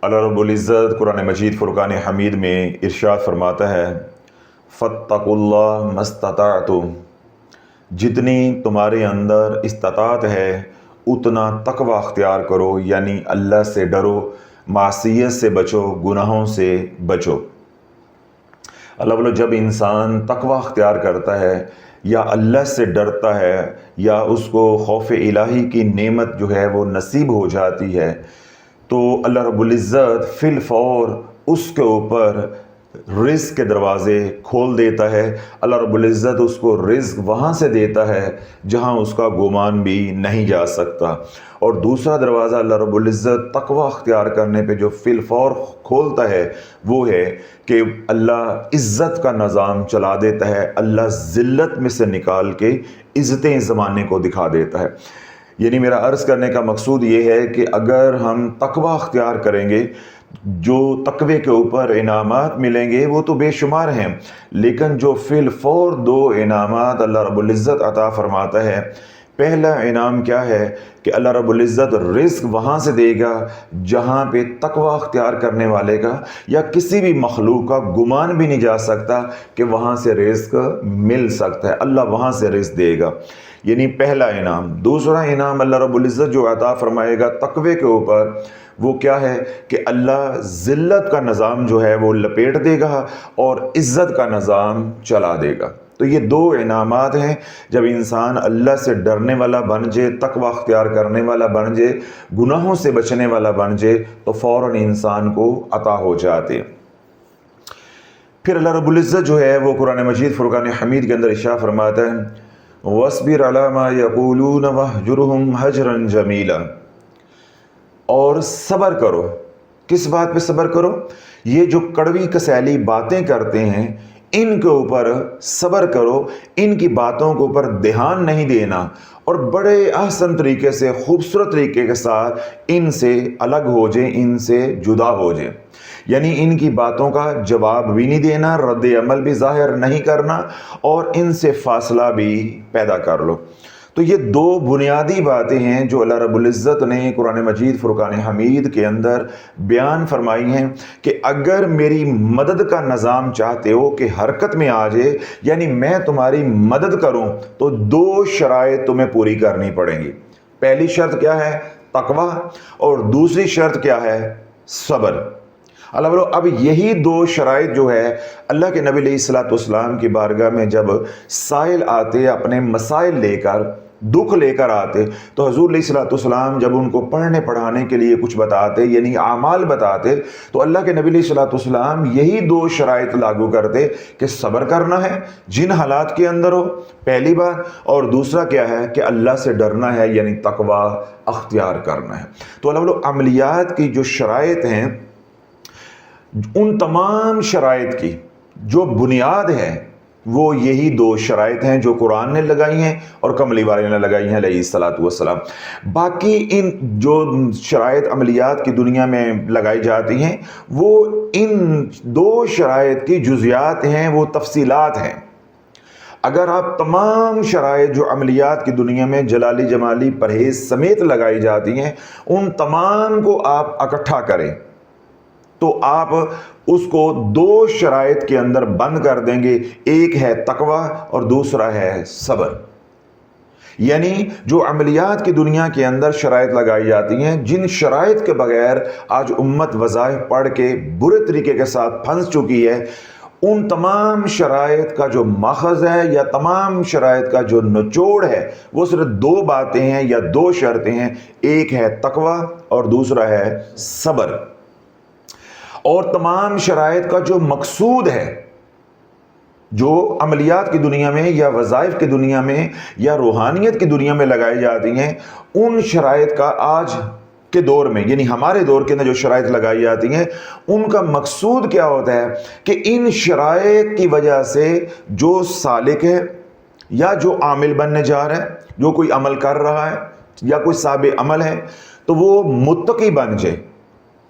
اللہ رب العزت قرآن مجید فرقان حمید میں ارشاد فرماتا ہے فاتقوا اللہ مستطعتم، جتنی تمہارے اندر استطاعت ہے اتنا تقوی اختیار کرو، یعنی اللہ سے ڈرو، معصیت سے بچو، گناہوں سے بچو۔ اللہ بولو جب انسان تقوی اختیار کرتا ہے یا اللہ سے ڈرتا ہے یا اس کو خوف الہی کی نعمت جو ہے وہ نصیب ہو جاتی ہے تو اللہ رب العزت فی الفور اس کے اوپر رزق کے دروازے کھول دیتا ہے۔ اللہ رب العزت اس کو رزق وہاں سے دیتا ہے جہاں اس کا گمان بھی نہیں جا سکتا۔ اور دوسرا دروازہ اللہ رب العزت تقوی اختیار کرنے پہ جو فی الفور کھولتا ہے وہ ہے کہ اللہ عزت کا نظام چلا دیتا ہے، اللہ ذلت میں سے نکال کے عزتیں زمانے کو دکھا دیتا ہے۔ یعنی میرا عرض کرنے کا مقصود یہ ہے کہ اگر ہم تقوی اختیار کریں گے، جو تقوی کے اوپر انعامات ملیں گے وہ تو بے شمار ہیں، لیکن جو فی الفور دو انعامات اللہ رب العزت عطا فرماتا ہے، پہلا انعام کیا ہے کہ اللہ رب العزت رزق وہاں سے دے گا جہاں پہ تقوی اختیار کرنے والے کا یا کسی بھی مخلوق کا گمان بھی نہیں جا سکتا کہ وہاں سے رزق مل سکتا ہے، اللہ وہاں سے رزق دے گا۔ یعنی پہلا انعام۔ دوسرا انعام اللہ رب العزت جو عطا فرمائے گا تقوی کے اوپر وہ کیا ہے کہ اللہ ذلت کا نظام جو ہے وہ لپیٹ دے گا اور عزت کا نظام چلا دے گا۔ تو یہ دو انعامات ہیں، جب انسان اللہ سے ڈرنے والا بن جائے، تقوی اختیار کرنے والا بن جائے، گناہوں سے بچنے والا بن جائے تو فوراً انسان کو عطا ہو جاتے۔ پھر اللہ رب العزت جو ہے وہ قرآن مجید فرقان حمید کے اندر ارشاد فرماتا ہے وَاصْبِرْ عَلَىٰ مَا يَقُولُونَ وَاهْجُرْهُمْ هَجْرًا جَمِيلًا، اور صبر کرو۔ کس بات پہ صبر کرو؟ یہ جو کڑوی کسیلی باتیں کرتے ہیں ان کے اوپر صبر کرو، ان کی باتوں کے اوپر دھیان نہیں دینا اور بڑے احسن طریقے سے، خوبصورت طریقے کے ساتھ ان سے الگ ہو جائیں، ان سے جدا ہو جائیں۔ یعنی ان کی باتوں کا جواب بھی نہیں دینا، رد عمل بھی ظاہر نہیں کرنا اور ان سے فاصلہ بھی پیدا کر لو۔ تو یہ دو بنیادی باتیں ہیں جو اللہ رب العزت نے قرآن مجید فرقان حمید کے اندر بیان فرمائی ہیں کہ اگر میری مدد کا نظام چاہتے ہو کہ حرکت میں آ جائے، یعنی میں تمہاری مدد کروں، تو دو شرائط تمہیں پوری کرنی پڑیں گی۔ پہلی شرط کیا ہے؟ تقوی، اور دوسری شرط کیا ہے؟ صبر۔ اللہ بولو اب یہی دو شرائط جو ہے اللہ کے نبی علیہ الصلوۃ والسلام کی بارگاہ میں جب سائل آتے، اپنے مسائل لے کر، دکھ لے کر آتے، تو حضور علیہ الصلوۃ والسلام جب ان کو پڑھنے پڑھانے کے لیے کچھ بتاتے، یعنی اعمال بتاتے، تو اللہ کے نبی علیہ الصلوۃ والسلام یہی دو شرائط لاگو کرتے کہ صبر کرنا ہے جن حالات کے اندر ہو، پہلی بات، اور دوسرا کیا ہے کہ اللہ سے ڈرنا ہے، یعنی تقوی اختیار کرنا ہے۔ تو اللہ بولو عملیات کی جو شرائط ہیں، ان تمام شرائط کی جو بنیاد ہے وہ یہی دو شرائط ہیں جو قرآن نے لگائی ہیں اور کملی والے نے لگائی ہیں علیہ الصلوۃ والسلام۔ باقی ان جو شرائط عملیات کی دنیا میں لگائی جاتی ہیں وہ ان دو شرائط کی جزیات ہیں، وہ تفصیلات ہیں۔ اگر آپ تمام شرائط جو عملیات کی دنیا میں جلالی جمالی پرہیز سمیت لگائی جاتی ہیں ان تمام کو آپ اکٹھا کریں تو آپ اس کو دو شرائط کے اندر بند کر دیں گے، ایک ہے تقوی اور دوسرا ہے صبر۔ یعنی جو عملیات کی دنیا کے اندر شرائط لگائی جاتی ہیں، جن شرائط کے بغیر آج امت وظائف پڑھ کے برے طریقے کے ساتھ پھنس چکی ہے، ان تمام شرائط کا جو ماخذ ہے یا تمام شرائط کا جو نچوڑ ہے وہ صرف دو باتیں ہیں یا دو شرطیں ہیں، ایک ہے تقوی اور دوسرا ہے صبر۔ اور تمام شرائط کا جو مقصود ہے، جو عملیات کی دنیا میں یا وظائف کی دنیا میں یا روحانیت کی دنیا میں لگائی جاتی ہیں، ان شرائط کا آج کے دور میں، یعنی ہمارے دور کے اندر جو شرائط لگائی جاتی ہیں ان کا مقصود کیا ہوتا ہے کہ ان شرائط کی وجہ سے جو سالک ہے یا جو عامل بننے جا رہا ہے، جو کوئی عمل کر رہا ہے یا کوئی صاحب عمل ہے، تو وہ متقی بن جائے،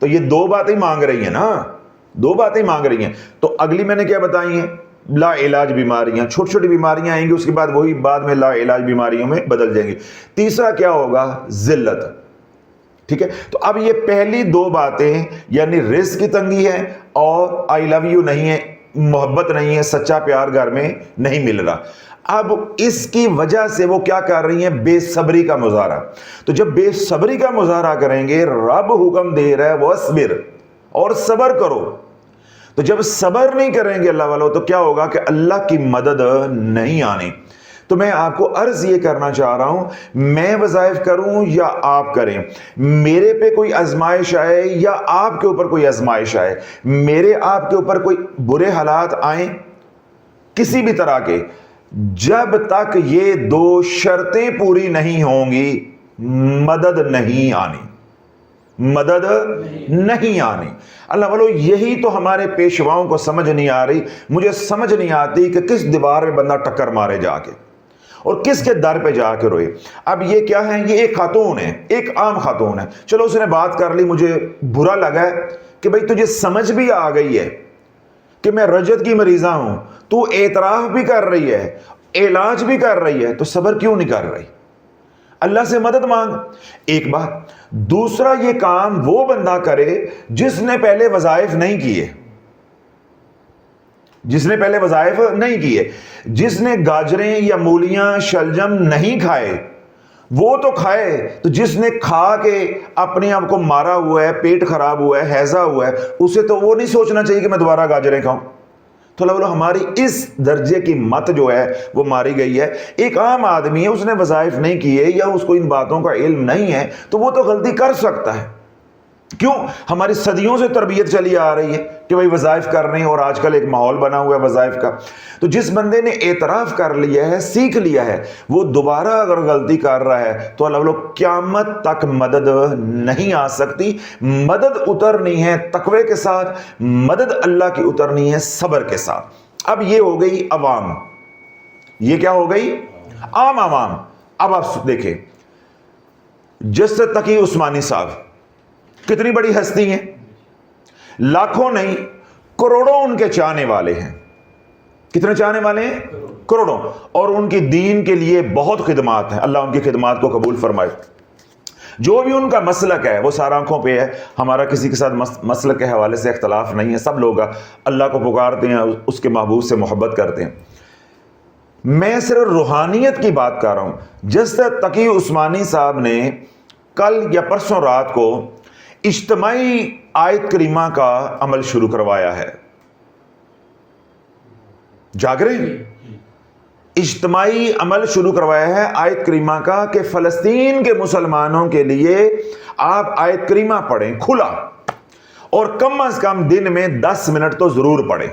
تو یہ دو باتیں مانگ رہی ہیں نا، دو باتیں مانگ رہی ہیں. تو اگلی میں نے کیا بتائی ہیں؟ لا علاج بیماریاں، چھوٹی چھوٹی بیماریاں آئیں گی، اس کے بعد وہی بعد میں لا علاج بیماریوں میں بدل جائیں گی. تیسرا کیا ہوگا؟ ذلت. ٹھیک ہے، تو اب یہ پہلی دو باتیں یعنی رزق کی تنگی ہے اور آئی لو یو نہیں ہے، محبت نہیں ہے، سچا پیار گھر میں نہیں مل رہا. اب اس کی وجہ سے وہ کیا کر رہی ہیں؟ بے صبری کا مظاہرہ. تو جب بے صبری کا مظاہرہ کریں گے، رب حکم دے رہا ہے وَاصْبِرْ، اور صبر کرو. تو جب صبر نہیں کریں گے اللہ والوں تو کیا ہوگا کہ اللہ کی مدد نہیں آنی. تو میں آپ کو عرض یہ کرنا چاہ رہا ہوں، میں وظائف کروں یا آپ کریں، میرے پہ کوئی آزمائش آئے یا آپ کے اوپر کوئی آزمائش آئے، میرے آپ کے اوپر کوئی برے حالات آئیں کسی بھی طرح کے، جب تک یہ دو شرطیں پوری نہیں ہوں گی مدد نہیں آنی، مدد نہیں آنی. اللہ والو یہی تو ہمارے پیشواؤں کو سمجھ نہیں آ رہی. مجھے سمجھ نہیں آتی کہ کس دیوار میں بندہ ٹکر مارے جا کے اور کس کے در پہ جا کے روئے. اب یہ کیا ہے؟ یہ ایک خاتون ہے، ایک عام خاتون ہے. چلو اس نے بات کر لی، مجھے برا لگا ہے کہ بھئی تجھے سمجھ بھی آ گئی ہے کہ میں رجت کی مریضہ ہوں، تو اعتراف بھی کر رہی ہے، علاج بھی کر رہی ہے، تو صبر کیوں نہیں کر رہی؟ اللہ سے مدد مانگ. ایک بات. دوسرا، یہ کام وہ بندہ کرے جس نے پہلے وظائف نہیں کیے، جس نے پہلے وظائف نہیں کیے، جس نے گاجریں یا مولیاں شلجم نہیں کھائے وہ تو کھائے، تو جس نے کھا کے اپنے آپ کو مارا ہوا ہے، پیٹ خراب ہوا ہے، ہیضہ ہوا ہے، اسے تو وہ نہیں سوچنا چاہیے کہ میں دوبارہ گاجریں کھاؤں. تو اللہ ہماری اس درجے کی مت جو ہے وہ ماری گئی ہے. ایک عام آدمی ہے، اس نے وظائف نہیں کیے یا اس کو ان باتوں کا علم نہیں ہے تو وہ تو غلطی کر سکتا ہے. کیوں؟ ہماری صدیوں سے تربیت چلی آ رہی ہے کہ بھائی وظائف کرنے، اور آج کل ایک ماحول بنا ہوا ہے وظائف کا. تو جس بندے نے اعتراف کر لیا ہے، سیکھ لیا ہے، وہ دوبارہ اگر غلطی کر رہا ہے تو اللہ قیامت تک مدد نہیں آ سکتی. مدد اترنی ہے تقوی کے ساتھ، مدد اللہ کی اترنی ہے صبر کے ساتھ. اب یہ ہو گئی عوام، یہ کیا ہو گئی؟ عوام. اب آپ دیکھیں جسد تقی عثمانی صاحب کتنی بڑی ہستی ہیں، لاکھوں نہیں کروڑوں ان کے چاہنے والے ہیں. کتنے چاہنے والے ہیں؟ کروڑوں. اور ان کی دین کے لیے بہت خدمات ہیں. اللہ ان کی خدمات کو قبول فرمائے. جو بھی ان کا مسلک ہے وہ سارا آنکھوں پہ ہے. ہمارا کسی کے ساتھ مسلک کے حوالے سے اختلاف نہیں ہے. سب لوگ اللہ کو پکارتے ہیں، اس کے محبوب سے محبت کرتے ہیں. میں صرف روحانیت کی بات کر رہا ہوں. جسد تقی عثمانی صاحب نے کل یا پرسوں رات کو اجتماعی آیت کریمہ کا عمل شروع کروایا ہے. جاگ رہے ہیں؟ اجتماعی عمل شروع کروایا ہے آیت کریمہ کا کہ فلسطین کے مسلمانوں کے لیے آپ آیت کریمہ پڑھیں کھلا، اور کم از کم دن میں 10 منٹ تو ضرور پڑھیں.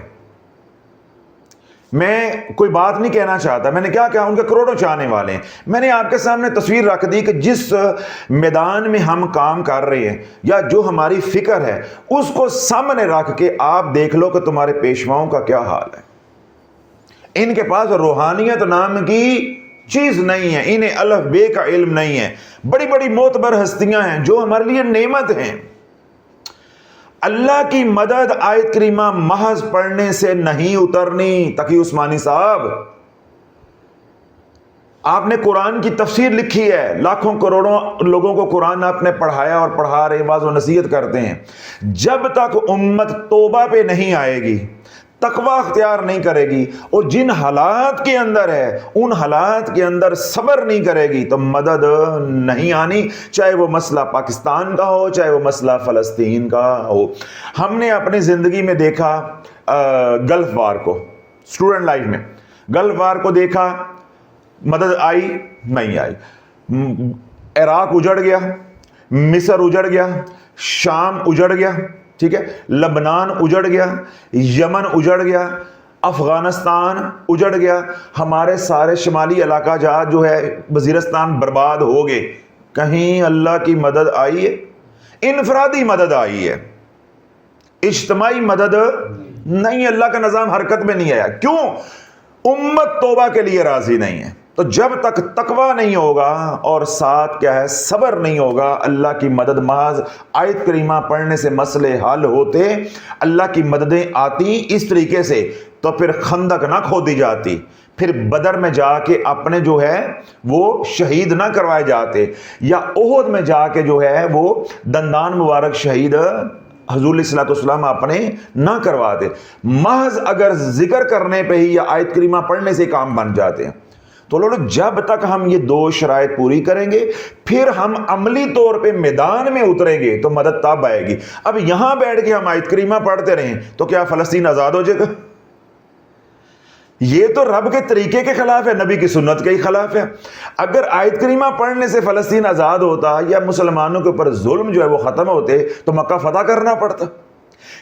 میں کوئی بات نہیں کہنا چاہتا، میں نے کیا کہا، ان کے کروڑوں چاہنے والے ہیں. میں نے آپ کے سامنے تصویر رکھ دی کہ جس میدان میں ہم کام کر رہے ہیں یا جو ہماری فکر ہے اس کو سامنے رکھ کے آپ دیکھ لو کہ تمہارے پیشواؤں کا کیا حال ہے. ان کے پاس روحانیت نام کی چیز نہیں ہے، انہیں الف بے کا علم نہیں ہے. بڑی بڑی معتبر ہستیاں ہیں جو ہمارے لیے نعمت ہیں. اللہ کی مدد آیت کریمہ محض پڑھنے سے نہیں اترنی. تقی عثمانی صاحب، آپ نے قرآن کی تفسیر لکھی ہے، لاکھوں کروڑوں لوگوں کو قرآن آپ نے پڑھایا اور پڑھا رہے، واعظ و نصیحت کرتے ہیں. جب تک امت توبہ پہ نہیں آئے گی، تقوی اختیار نہیں کرے گی، اور جن حالات کے اندر ہے ان حالات کے اندر صبر نہیں کرے گی تو مدد نہیں آنی. چاہے وہ مسئلہ پاکستان کا ہو، چاہے وہ مسئلہ فلسطین کا ہو. ہم نے اپنی زندگی میں دیکھا گلف وار کو، اسٹوڈنٹ لائف میں گلف وار کو دیکھا، مدد آئی نہیں آئی. عراق اجڑ گیا، مصر اجڑ گیا، شام اجڑ گیا، ٹھیک ہے، لبنان اجڑ گیا، یمن اجڑ گیا، افغانستان اجڑ گیا، ہمارے سارے شمالی علاقہ جات جو ہے وزیرستان برباد ہو گئے. کہیں اللہ کی مدد آئی ہے؟ انفرادی مدد آئی ہے، اجتماعی مدد نہیں. اللہ کا نظام حرکت میں نہیں آیا. کیوں؟ امت توبہ کے لیے راضی نہیں ہے. تو جب تک تقوی نہیں ہوگا اور ساتھ کیا ہے صبر نہیں ہوگا، اللہ کی مدد محض آیت کریمہ پڑھنے سے مسئلے حل ہوتے، اللہ کی مددیں آتی اس طریقے سے، تو پھر خندق نہ کھودی جاتی، پھر بدر میں جا کے اپنے جو ہے وہ شہید نہ کروائے جاتے، یا احد میں جا کے جو ہے وہ دندان مبارک شہید حضور علیہ الصلوۃ والسلام اپنے نہ کرواتے، محض اگر ذکر کرنے پہ ہی یا آیت کریمہ پڑھنے سے کام بن جاتے ہیں۔ تو لوگوں جب تک ہم یہ دو شرائط پوری کریں گے، پھر ہم عملی طور پہ میدان میں اتریں گے تو مدد تب آئے گی۔ اب یہاں بیٹھ کے ہم آیت کریمہ پڑھتے رہیں تو کیا فلسطین آزاد ہو جائے گا؟ یہ تو رب کے طریقے کے خلاف ہے، نبی کی سنت کے ہی خلاف ہے۔ اگر آیت کریمہ پڑھنے سے فلسطین آزاد ہوتا یا مسلمانوں کے اوپر ظلم جو ہے وہ ختم ہوتے تو مکہ فتح کرنا پڑتا،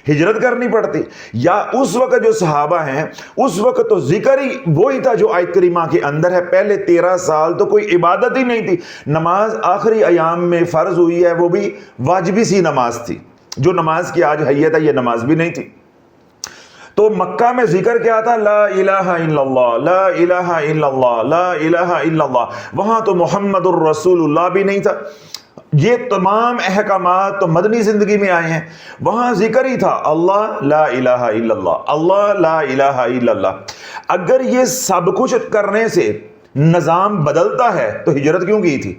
ہجرت کرنی پڑتی، یا اس وقت جو صحابہ ہیں اس وقت تو ذکر ہی وہی تھا جو آیت کریمہ کے اندر ہے۔ پہلے 13 سال تو کوئی عبادت ہی نہیں تھی، نماز آخری ایام میں فرض ہوئی ہے، وہ بھی واجبی سی نماز تھی، جو نماز کی آج حیت ہے یہ نماز بھی نہیں تھی۔ تو مکہ میں ذکر کیا تھا؟ لا الہ الا اللہ، لا الہ الا اللہ، لا الہ الا اللہ۔ وہاں تو محمد الرسول اللہ بھی نہیں تھا۔ یہ تمام احکامات تو مدنی زندگی میں آئے ہیں، وہاں ذکر ہی تھا اللہ لا الہ الا اللہ، اللہ لا الہ الا اللہ۔ اگر یہ سب کچھ کرنے سے نظام بدلتا ہے تو ہجرت کیوں کی تھی؟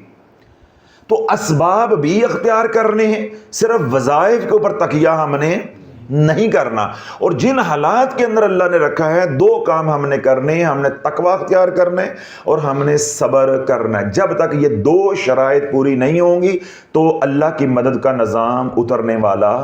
تو اسباب بھی اختیار کرنے ہیں، صرف وظائف کے اوپر تکیہ ہم نے نہیں کرنا۔ اور جن حالات کے اندر اللہ نے رکھا ہے، دو کام ہم نے کرنے ہیں، ہم نے تقوی اختیار کرنا ہے اور ہم نے صبر کرنا ہے۔ جب تک یہ دو شرائط پوری نہیں ہوں گی تو اللہ کی مدد کا نظام اترنے والا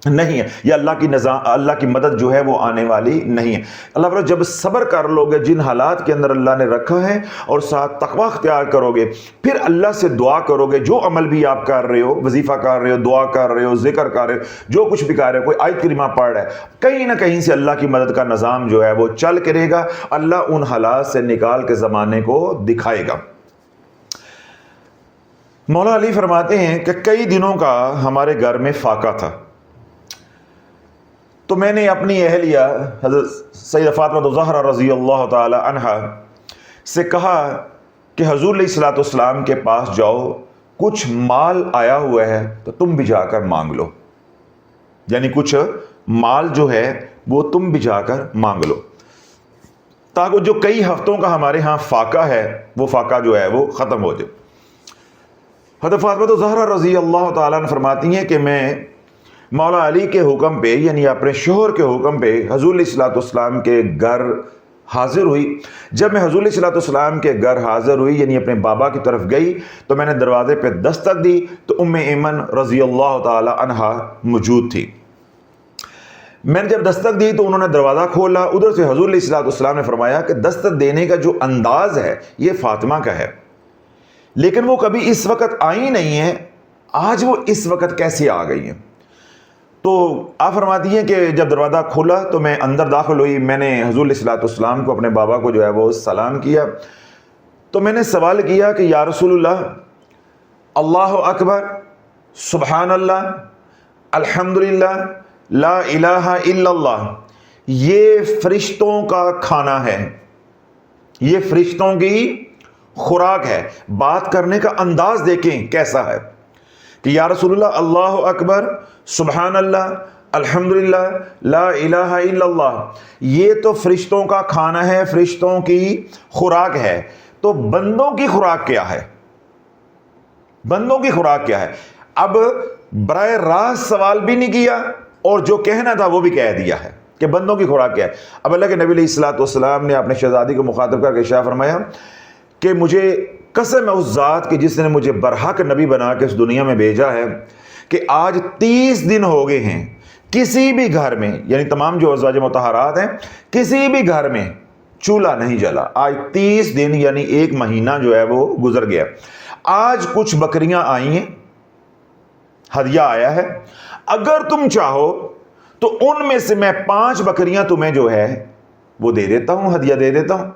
نہیں ہے، یا اللہ کی مدد جو ہے وہ آنے والی نہیں ہے۔ اللہ فرماتا جب صبر کر لو گے جن حالات کے اندر اللہ نے رکھا ہے اور ساتھ تقوی اختیار کرو گے، پھر اللہ سے دعا کرو گے، جو عمل بھی آپ کر رہے ہو، وظیفہ کر رہے ہو، دعا کر رہے ہو، ذکر کر رہے ہو، جو کچھ بھی کر رہے ہو، کوئی آیت کریمہ پڑھ رہا ہے، کہیں نہ کہیں سے اللہ کی مدد کا نظام جو ہے وہ چل کے رہے گا، اللہ ان حالات سے نکال کے زمانے کو دکھائے گا۔ مولا علی فرماتے ہیں کہ کئی دنوں کا ہمارے گھر میں فاقہ تھا، تو میں نے اپنی اہلیہ حضرت سیدہ فاطمہ زہرا رضی اللہ تعالی عنہا سے کہا کہ حضور علیہ الصلوۃ والسلام کے پاس جاؤ، کچھ مال آیا ہوا ہے تو تم بھی جا کر مانگ لو، یعنی کچھ مال جو ہے وہ تم بھی جا کر مانگ لو، تاکہ جو کئی ہفتوں کا ہمارے ہاں فاقہ ہے وہ فاقہ جو ہے وہ ختم ہو جائے۔ حضرت فاطمہ زہرا رضی اللہ تعالیٰ عنہ فرماتی ہیں کہ میں مولا علی کے حکم پہ، یعنی اپنے شوہر کے حکم پہ حضور علیہ الصلوۃ والسلام کے گھر حاضر ہوئی۔ جب میں حضور علیہ الصلوۃ والسلام کے گھر حاضر ہوئی، یعنی اپنے بابا کی طرف گئی، تو میں نے دروازے پہ دستک دی تو ام ایمن رضی اللہ تعالی عنہا موجود تھی۔ میں نے جب دستک دی تو انہوں نے دروازہ کھولا، ادھر سے حضور علیہ الصلوۃ والسلام نے فرمایا کہ دستک دینے کا جو انداز ہے یہ فاطمہ کا ہے، لیکن وہ کبھی اس وقت آئی نہیں ہے، آج وہ اس وقت کیسے آ گئی ہیں؟ تو آپ فرماتی ہیں کہ جب دروازہ کھولا تو میں اندر داخل ہوئی، میں نے حضور علیہ الصلوۃ والسلام کو، اپنے بابا کو جو ہے وہ سلام کیا، تو میں نے سوال کیا کہ یا رسول اللہ، اللہ اکبر، سبحان اللہ، الحمدللہ، لا الہ الا اللہ، یہ فرشتوں کا کھانا ہے، یہ فرشتوں کی خوراک ہے، بات کرنے کا انداز دیکھیں کیسا ہے کہ یا رسول اللہ، اللہ اکبر، سبحان اللہ، الحمدللہ، لا الہ الا اللہ، یہ تو فرشتوں کا کھانا ہے، فرشتوں کی خوراک ہے، تو بندوں کی خوراک کیا ہے؟ بندوں کی خوراک کیا ہے؟ اب براہ راست سوال بھی نہیں کیا اور جو کہنا تھا وہ بھی کہہ دیا ہے کہ بندوں کی خوراک کیا ہے۔ اب اللہ کے نبی علیہ الصلوۃ والسلام نے اپنے شہزادی کو مخاطب کر کے ارشاد فرمایا کہ مجھے قسم ہے اس ذات کی جس نے مجھے برحق نبی بنا کے اس دنیا میں بھیجا ہے کہ آج 30 دن ہو گئے ہیں کسی بھی گھر میں، یعنی تمام جو ازواج مطہرات ہیں، کسی بھی گھر میں چولہا نہیں جلا۔ آج 30 دن یعنی 1 مہینہ جو ہے وہ گزر گیا۔ آج کچھ بکریاں آئی ہیں، ہدیہ آیا ہے، اگر تم چاہو تو ان میں سے میں 5 بکریاں تمہیں جو ہے وہ دے دیتا ہوں، ہدیہ دے دیتا ہوں۔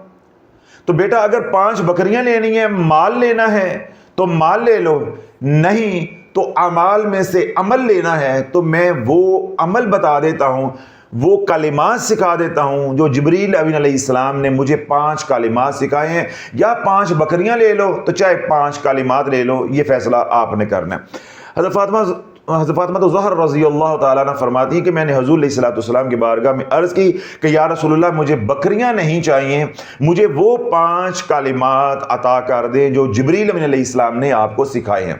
تو بیٹا اگر 5 بکریاں لینی ہے، مال لینا ہے تو مال لے لو، نہیں تو اعمال میں سے عمل لینا ہے تو میں وہ عمل بتا دیتا ہوں، وہ کلمات سکھا دیتا ہوں جو جبریل امین علیہ السلام نے مجھے 5 کلمات سکھائے ہیں، یا 5 بکریاں لے لو تو چاہے 5 کلمات لے لو، یہ فیصلہ آپ نے کرنا ہے۔ حضرت فاطمہ زہرا رضی اللہ تعالیٰ عنہ فرماتی ہیں کہ میں نے حضور علیہ السلام کی بارگاہ میں عرض کی کہ یا رسول اللہ مجھے بکریاں نہیں چاہیے، مجھے وہ 5 کلمات عطا کر دیں جو جبریل امین علیہ السلام نے آپ کو سکھائے ہیں۔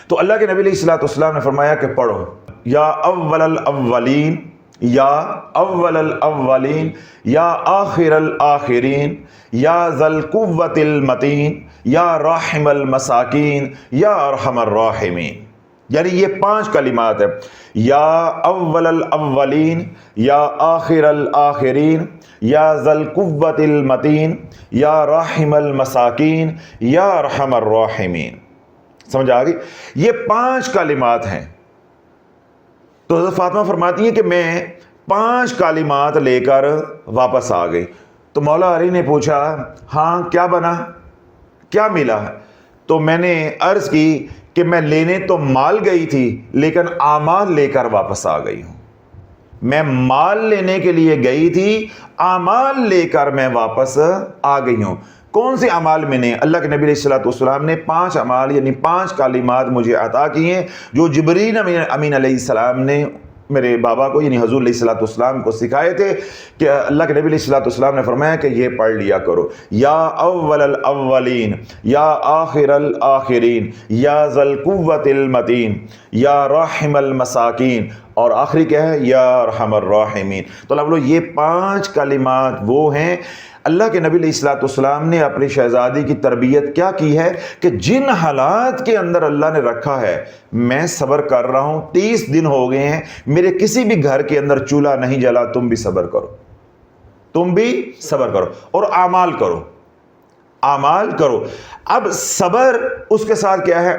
تو اللہ کے نبی علیہ السلام نے فرمایا کہ پڑھو، یا اول الاولین، یا اول الاولین، یا آخر الاخرین، یا ذا القوۃ المتین، یا راحم المساکین، یا ارحم الراحمین۔ یعنی یہ 5 کلمات ہیں، یا اول الاولین، یا آخر الاخرین، یا ذا القوۃ المتین، یا راحم المساکین، یا ارحم الراحمین۔ سمجھ آ گئی؟ یہ 5 کلمات ہیں۔ تو حضرت فاطمہ فرماتی ہیں کہ میں 5 کلمات لے کر واپس آ گئی۔ تو مولا علی نے پوچھا ہاں کیا بنا، کیا ملا؟ تو میں نے عرض کی کہ میں لینے تو مال گئی تھی لیکن اعمال لے کر واپس آ گئی ہوں۔ میں مال لینے کے لیے گئی تھی، اعمال لے کر میں واپس آ گئی ہوں۔ کون سے اعمال میں نے؟ اللہ کے نبی علیہ السلام نے 5 اعمال یعنی 5 کلمات مجھے عطا کی ہیں جو جبریل امین علیہ السلام نے میرے بابا کو یعنی حضور علیہ السلام کو سکھائے تھے، کہ اللہ کے نبی علیہ السلام نے فرمایا کہ یہ پڑھ لیا کرو، یا اول الاولین، یا آخر الاخرین، یا ذا القوۃ المتین، یا راحم المساکین، اور آخری کیا ہے؟ یا ارحم الراحمین۔ تو اللہ بولو یہ 5 کلمات وہ ہیں۔ اللہ کے نبی علیہ السلام نے اپنی شہزادی کی تربیت کیا کی ہے کہ جن حالات کے اندر اللہ نے رکھا ہے میں صبر کر رہا ہوں، 30 دن ہو گئے ہیں میرے کسی بھی گھر کے اندر چولہا نہیں جلا، تم بھی صبر کرو، تم بھی صبر کرو اور اعمال کرو، اعمال کرو۔ اب صبر اس کے ساتھ کیا ہے؟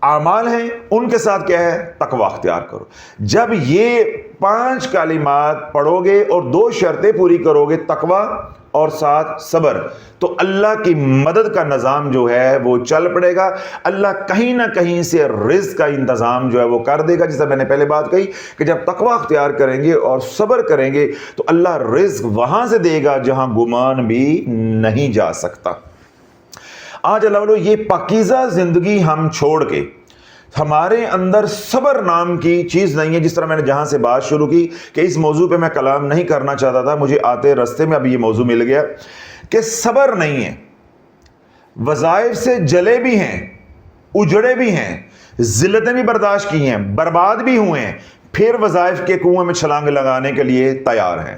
اعمال ہیں، ان کے ساتھ کیا ہے؟ تقوی اختیار کرو۔ جب یہ 5 کلمات پڑھو گے اور 2 شرطیں پوری کرو گے، تقوی اور ساتھ صبر، تو اللہ کی مدد کا نظام جو ہے وہ چل پڑے گا۔ اللہ کہیں نہ کہیں سے رزق کا انتظام جو ہے وہ کر دے گا۔ جیسا میں نے پہلے بات کہی کہ جب تقوی اختیار کریں گے اور صبر کریں گے تو اللہ رزق وہاں سے دے گا جہاں گمان بھی نہیں جا سکتا۔ آج اللہ والو یہ پاکیزہ زندگی ہم چھوڑ کے، ہمارے اندر صبر نام کی چیز نہیں ہے۔ جس طرح میں نے جہاں سے بات شروع کی کہ اس موضوع پہ میں کلام نہیں کرنا چاہتا تھا، مجھے آتے رستے میں اب یہ موضوع مل گیا کہ صبر نہیں ہے۔ وظائف سے جلے بھی ہیں، اجڑے بھی ہیں، ذلتیں بھی برداشت کی ہیں، برباد بھی ہوئے ہیں، پھر وظائف کے کنویں میں چھلانگ لگانے کے لیے تیار ہیں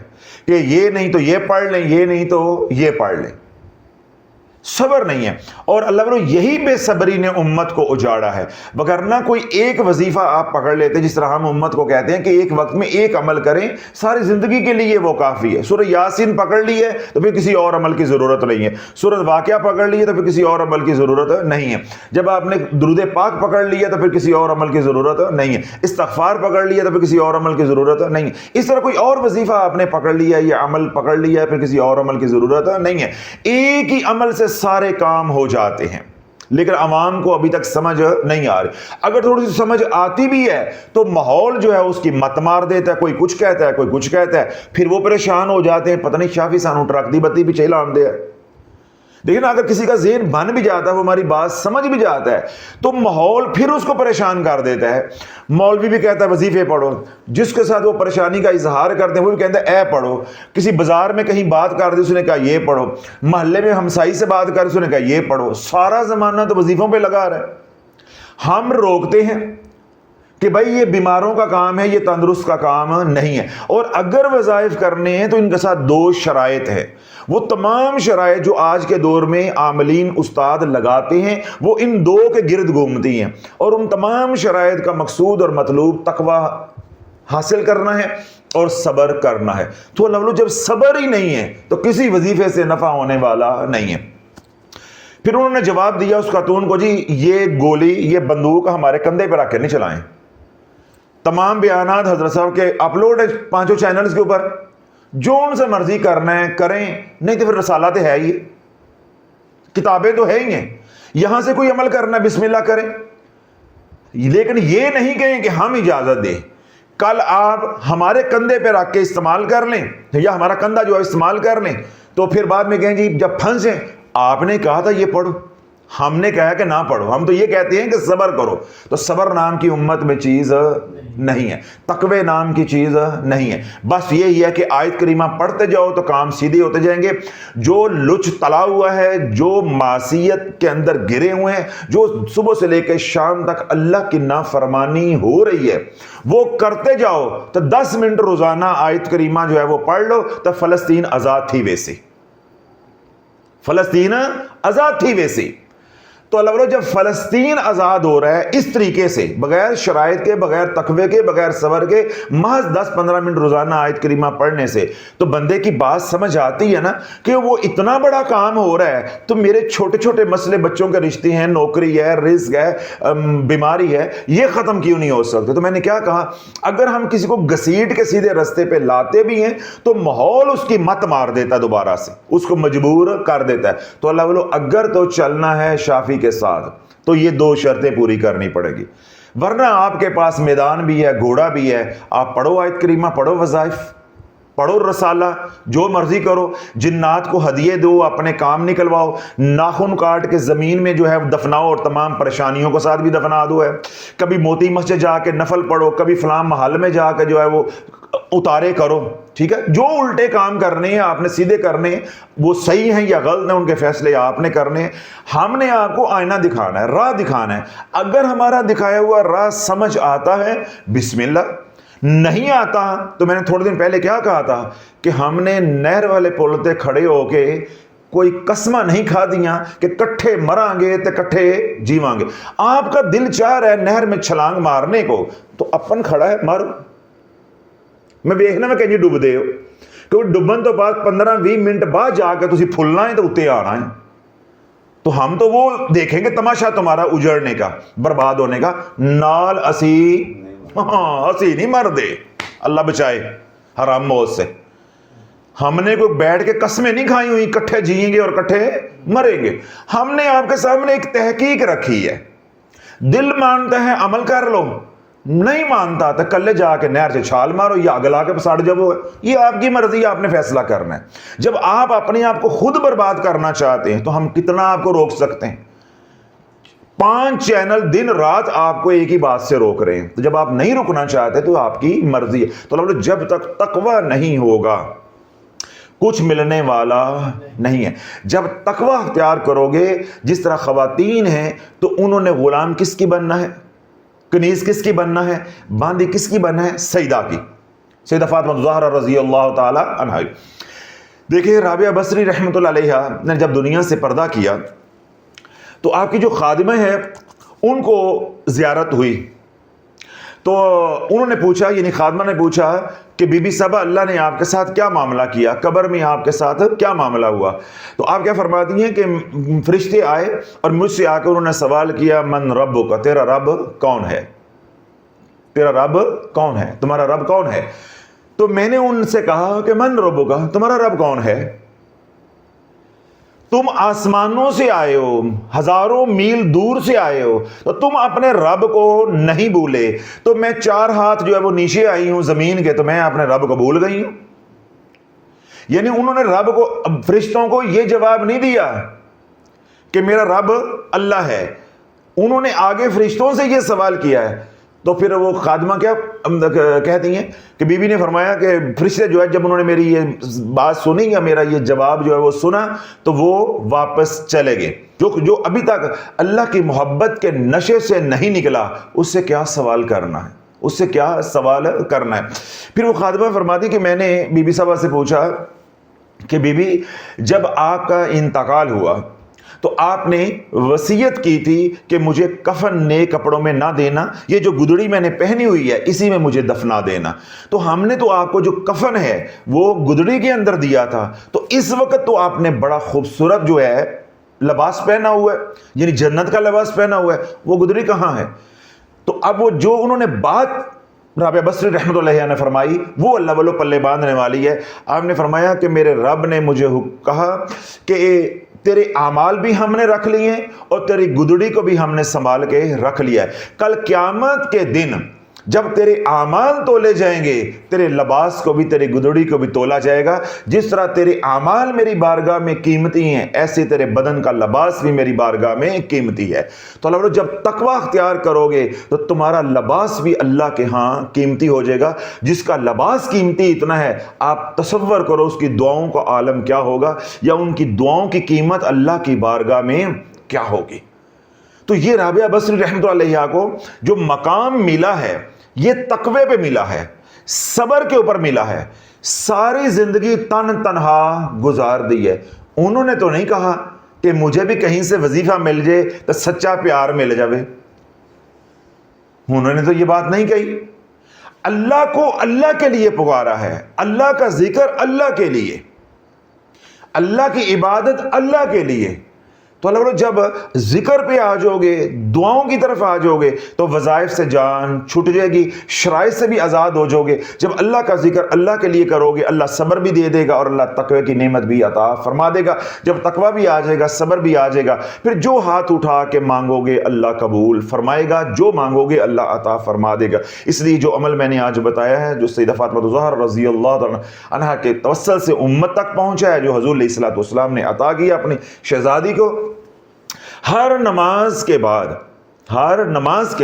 کہ یہ نہیں تو یہ پڑھ لیں، یہ نہیں تو یہ پڑھ لیں۔ صبر نہیں ہے، اور اللہ بلو یہی بے صبری نے امت کو اجاڑا ہے۔ وگرنہ کوئی ایک وظیفہ آپ پکڑ لیتے، جس طرح ہم امت کو کہتے ہیں کہ ایک وقت میں ایک عمل کریں، ساری زندگی کے لیے وہ کافی ہے۔ سورہ یاسین پکڑ لی ہے تو پھر کسی اور عمل کی ضرورت نہیں ہے، سورہ واقعہ پکڑ لی ہے تو پھر کسی اور عمل کی ضرورت نہیں ہے، جب آپ نے درود پاک پکڑ لیا تو پھر کسی اور عمل کی ضرورت نہیں ہے، استغفار پکڑ لیا تو پھر کسی اور عمل کی ضرورت نہیں ہے۔ اس طرح کوئی اور وظیفہ آپ نے پکڑ لیا، یہ عمل پکڑ لیا ہے، پھر کسی اور عمل کی ضرورت نہیں ہے۔ ایک ہی عمل سے سارے کام ہو جاتے ہیں، لیکن عوام کو ابھی تک سمجھ نہیں آ رہی۔ اگر تھوڑی سی سمجھ آتی بھی ہے تو ماحول جو ہے اس کی مت مار دیتا ہے، کوئی کچھ کہتا ہے، کوئی کچھ کہتا ہے، پھر وہ پریشان ہو جاتے ہیں، پتہ نہیں شافی سانو ٹرک دی بتی پیچھے لان دے ہے۔ لیکن اگر کسی کا ذہن بن بھی جاتا ہے، وہ ہماری بات سمجھ بھی جاتا ہے، تو ماحول پھر اس کو پریشان کر دیتا ہے۔ مولوی بھی کہتا ہے وظیفے پڑھو، جس کے ساتھ وہ پریشانی کا اظہار کرتے ہیں وہ بھی کہتا ہے اے پڑھو، کسی بازار میں کہیں بات کر دی اس نے کہا یہ پڑھو، محلے میں ہمسائی سے بات کر اس نے کہا یہ پڑھو۔ سارا زمانہ تو وظیفوں پہ لگا رہا ہے۔ ہم روکتے ہیں کہ بھائی یہ بیماروں کا کام ہے، یہ تندرست کا کام نہیں ہے، اور اگر وظائف کرنے ہیں تو ان کے ساتھ 2 شرائط ہیں۔ وہ تمام شرائط جو آج کے دور میں عاملین استاد لگاتے ہیں وہ ان 2 کے گرد گھومتی ہیں، اور ان تمام شرائط کا مقصود اور مطلوب تقوی حاصل کرنا ہے اور صبر کرنا ہے۔ تو اللہ جب صبر ہی نہیں ہے تو کسی وظیفے سے نفع ہونے والا نہیں ہے۔ پھر انہوں نے جواب دیا اس خاتون کو، جی یہ گولی، یہ بندوق ہمارے کندھے پہ رکھ کے نہیں چلائیں۔ تمام بیانات حضرت صاحب کے اپلوڈ ہے 5 چینلز کے اوپر، جو ان سے مرضی کرنا ہے کریں، نہیں تو پھر رسالہ تو ہے ہی، کتابیں تو ہے ہی ہیں، یہاں سے کوئی عمل کرنا ہے بسم اللہ کریں، لیکن یہ نہیں کہیں کہ ہم اجازت دیں کل آپ ہمارے کندھے پہ رکھ کے استعمال کر لیں یا ہمارا کندھا جو ہے استعمال کر لیں تو پھر بعد میں کہیں جی جب پھنسیں آپ نے کہا تھا یہ پڑھو، ہم نے کہا کہ نہ پڑھو، ہم تو یہ کہتے ہیں کہ صبر کرو. تو صبر نام کی امت میں چیز نہیں ہے، تقوی نام کی چیز نہیں ہے. بس یہی ہے کہ آیت کریمہ پڑھتے جاؤ تو کام سیدھے ہوتے جائیں گے. جو لچ تلا ہوا ہے، جو معصیت کے اندر گرے ہوئے ہیں، جو صبح سے لے کے شام تک اللہ کی نافرمانی ہو رہی ہے، وہ کرتے جاؤ تو 10 منٹ روزانہ آیت کریمہ جو ہے وہ پڑھ لو تو فلسطین آزاد تھی ویسی، فلسطین آزاد تھی ویسی. تو اللہ جب فلسطین آزاد ہو رہا ہے اس طریقے سے، بغیر شرائط کے، بغیر تقوی کے، بغیر صبر کے، محض 10-15 منٹ روزانہ آیت کریمہ پڑھنے سے، تو بندے کی بات سمجھ آتی ہے نا کہ وہ اتنا بڑا کام ہو رہا ہے تو میرے چھوٹے چھوٹے مسئلے، بچوں کے رشتے ہیں، نوکری ہے، رزق ہے، بیماری ہے، یہ ختم کیوں نہیں ہو سکتے؟ تو میں نے کیا کہا، اگر ہم کسی کو گھسیٹ کے سیدھے رستے پہ لاتے بھی ہیں تو ماحول اس کی مت مار دیتا ہے، دوبارہ سے اس کو مجبور کر دیتا ہے. تو اللہ بولو اگر تو چلنا ہے شافی کے ساتھ تو یہ 2 شرطیں پوری کرنی پڑے گی، ورنہ آپ کے پاس میدان بھی ہے، گھوڑا بھی ہے، آپ پڑھو آیت کریمہ، پڑھو وظائف، پڑھو رسالہ، جو مرضی کرو، جنات کو ہدیے دو، اپنے کام نکلواؤ، ناخن کاٹ کے زمین میں جو ہے دفناؤ اور تمام پریشانیوں کو ساتھ بھی دفنا دو. ہے کبھی موتی مسجد جا کے نفل پڑھو، کبھی فلاں محل میں جا کے جو ہے وہ اتارے کرو. ٹھیک ہے، جو الٹے کام کرنے ہیں آپ نے سیدھے کرنے ہیں، وہ صحیح ہیں یا غلط ہیں ان کے فیصلے آپ نے کرنے ہیں. ہم نے آپ کو آئینہ دکھانا ہے، راہ دکھانا ہے. اگر ہمارا دکھایا ہوا راہ سمجھ آتا ہے بسم اللہ، نہیں آتا تو میں نے تھوڑے دن پہلے کیا کہا تھا کہ ہم نے نہر والے پل تے کھڑے ہو کے کوئی قسمہ نہیں کھا دیاں کہ کٹھے مران گے تے کٹھے جیواں گے. آپ کا دل چاہ رہا ہے نہر میں چھلانگ مارنے کو تو اپن کھڑا ہے مارو. میں دیکھنا میں کہیں ڈوب دے ہو کہ ڈبن تو بعد 15-20 منٹ بعد جا کے تسی پھلنا ہے تو اتنے آنا ہے. تو ہم تو وہ دیکھیں گے تماشا تمہارا اجڑنے کا، برباد ہونے کا، نال اسی نہیں مر دے، اللہ بچائے حرام موت سے. ہم نے کوئی بیٹھ کے قسمیں نہیں کھائی ہوئی کٹھے جئیں گے اور کٹھے مریں گے. ہم نے آپ کے سامنے ایک تحقیق رکھی ہے، دل مانتا ہے عمل کر لو، نہیں مانتا تو کلے جا کے نہر سے چھال مارو یا اگلا کے پساڑ جب. یہ آپ کی مرضی ہے، آپ نے فیصلہ کرنا ہے. جب آپ اپنے آپ کو خود برباد کرنا چاہتے ہیں تو ہم کتنا آپ کو روک سکتے ہیں؟ 5 چینل دن رات آپ کو ایک ہی بات سے روک رہے ہیں. تو جب آپ نہیں رکنا چاہتے تو آپ کی مرضی ہے. تو جب تک تقوی نہیں ہوگا کچھ ملنے والا نہیں ہے. جب تقوی اختیار کرو گے، جس طرح خواتین ہیں تو انہوں نے غلام کس کی بننا ہے، کنیز کس کی بننا ہے، باندی کس کی بننا ہے؟ سیدہ کی، سیدہ فاطمہ زہرا رضی اللہ تعالی عنہا. دیکھیں رابعہ بصری رحمۃ اللہ علیہ نے جب دنیا سے پردہ کیا تو آپ کی جو خادمہ ہیں ان کو زیارت ہوئی تو انہوں نے پوچھا، یعنی خادمہ نے پوچھا کہ بی بی صبا اللہ نے آپ کے ساتھ کیا معاملہ کیا، قبر میں آپ کے ساتھ کیا معاملہ ہوا؟ تو آپ کیا فرماتی ہیں کہ فرشتے آئے اور مجھ سے آ کے انہوں نے سوال کیا، من رب کا، تیرا رب کون ہے، تیرا رب کون ہے، تمہارا رب کون ہے؟ تو میں نے ان سے کہا کہ من رب کا، تمہارا رب کون ہے؟ تم آسمانوں سے آئے ہو، ہزاروں میل دور سے آئے ہو، تو تم اپنے رب کو نہیں بھولے. تو میں 4 ہاتھ جو ہے وہ نیچے آئی ہوں زمین کے، تو میں اپنے رب کو بھول گئی ہوں. یعنی انہوں نے رب کو، فرشتوں کو یہ جواب نہیں دیا کہ میرا رب اللہ ہے، انہوں نے آگے فرشتوں سے یہ سوال کیا ہے. تو پھر وہ خادمہ کیا کہتی ہیں کہ بی بی نے فرمایا کہ فرشتے جو ہے جب انہوں نے میری یہ بات سنی یا میرا یہ جواب جو ہے وہ سنا تو وہ واپس چلے گئے. جو ابھی تک اللہ کی محبت کے نشے سے نہیں نکلا اس سے کیا سوال کرنا ہے، اس سے کیا سوال کرنا ہے. پھر وہ خادمہ فرماتی کہ میں نے بی بی صاحبہ سے پوچھا کہ بی بی جب آپ کا انتقال ہوا تو آپ نے وصیت کی تھی کہ مجھے کفن نئے کپڑوں میں نہ دینا، یہ جو گدڑی میں نے پہنی ہوئی ہے اسی میں مجھے دفنا دینا. تو ہم نے تو آپ کو جو کفن ہے وہ گدڑی کے اندر دیا تھا، تو اس وقت تو آپ نے بڑا خوبصورت جو ہے لباس پہنا ہوا ہے، یعنی جنت کا لباس پہنا ہوا ہے، وہ گدڑی کہاں ہے؟ تو اب وہ جو انہوں نے بات رابعہ بصری رحمۃ اللہ علیہ نے فرمائی وہ اللہ والو پلے باندھنے والی ہے. آپ نے فرمایا کہ میرے رب نے مجھے کہا کہ تیرے اعمال بھی ہم نے رکھ لیے اور تیری گدڑی کو بھی ہم نے سنبھال کے رکھ لیا ہے. کل قیامت کے دن جب تیرے اعمال تولے جائیں گے تیرے لباس کو بھی تیری گدڑی کو بھی تولا جائے گا. جس طرح تیرے اعمال میری بارگاہ میں قیمتی ہیں ایسے تیرے بدن کا لباس بھی میری بارگاہ میں قیمتی ہے. تو اللہ جب تقوی اختیار کرو گے تو تمہارا لباس بھی اللہ کے ہاں قیمتی ہو جائے گا. جس کا لباس قیمتی اتنا ہے آپ تصور کرو اس کی دعاؤں کا عالم کیا ہوگا, یا ان کی دعاؤں کی قیمت اللہ کی بارگاہ میں کیا ہوگی. تو یہ رابعہ بصری رحمۃ اللہ علیہ کو جو مقام ملا ہے یہ تقوی پہ ملا ہے, صبر کے اوپر ملا ہے. ساری زندگی تنہا گزار دی ہے. انہوں نے تو نہیں کہا کہ مجھے بھی کہیں سے وظیفہ مل جائے تو سچا پیار مل جاوے. انہوں نے تو یہ بات نہیں کہی. اللہ کو اللہ کے لیے پکارا ہے, اللہ کا ذکر اللہ کے لیے, اللہ کی عبادت اللہ کے لیے. تو اللہ جب ذکر پہ آ جاؤ گے, دعاؤں کی طرف آ جاؤ گے تو وظائف سے جان چھٹ جائے گی, شرائط سے بھی آزاد ہو جاؤ گے. جب اللہ کا ذکر اللہ کے لیے کرو گے اللہ صبر بھی دے دے گا اور اللہ تقوی کی نعمت بھی عطا فرما دے گا. جب تقوی بھی آ جائے گا صبر بھی آ جائے گا, پھر جو ہاتھ اٹھا کے مانگو گے اللہ قبول فرمائے گا, جو مانگو گے اللہ عطا فرما دے گا. اس لیے جو عمل میں نے آج بتایا ہے جو سیدہ فاطمہ الزہرا رضی اللہ عنہا کے توسل سے امت تک پہنچا ہے, جو حضور علیہ الصلوۃ والسلام نے عطا کیا اپنی شہزادی کو, ہر نماز کے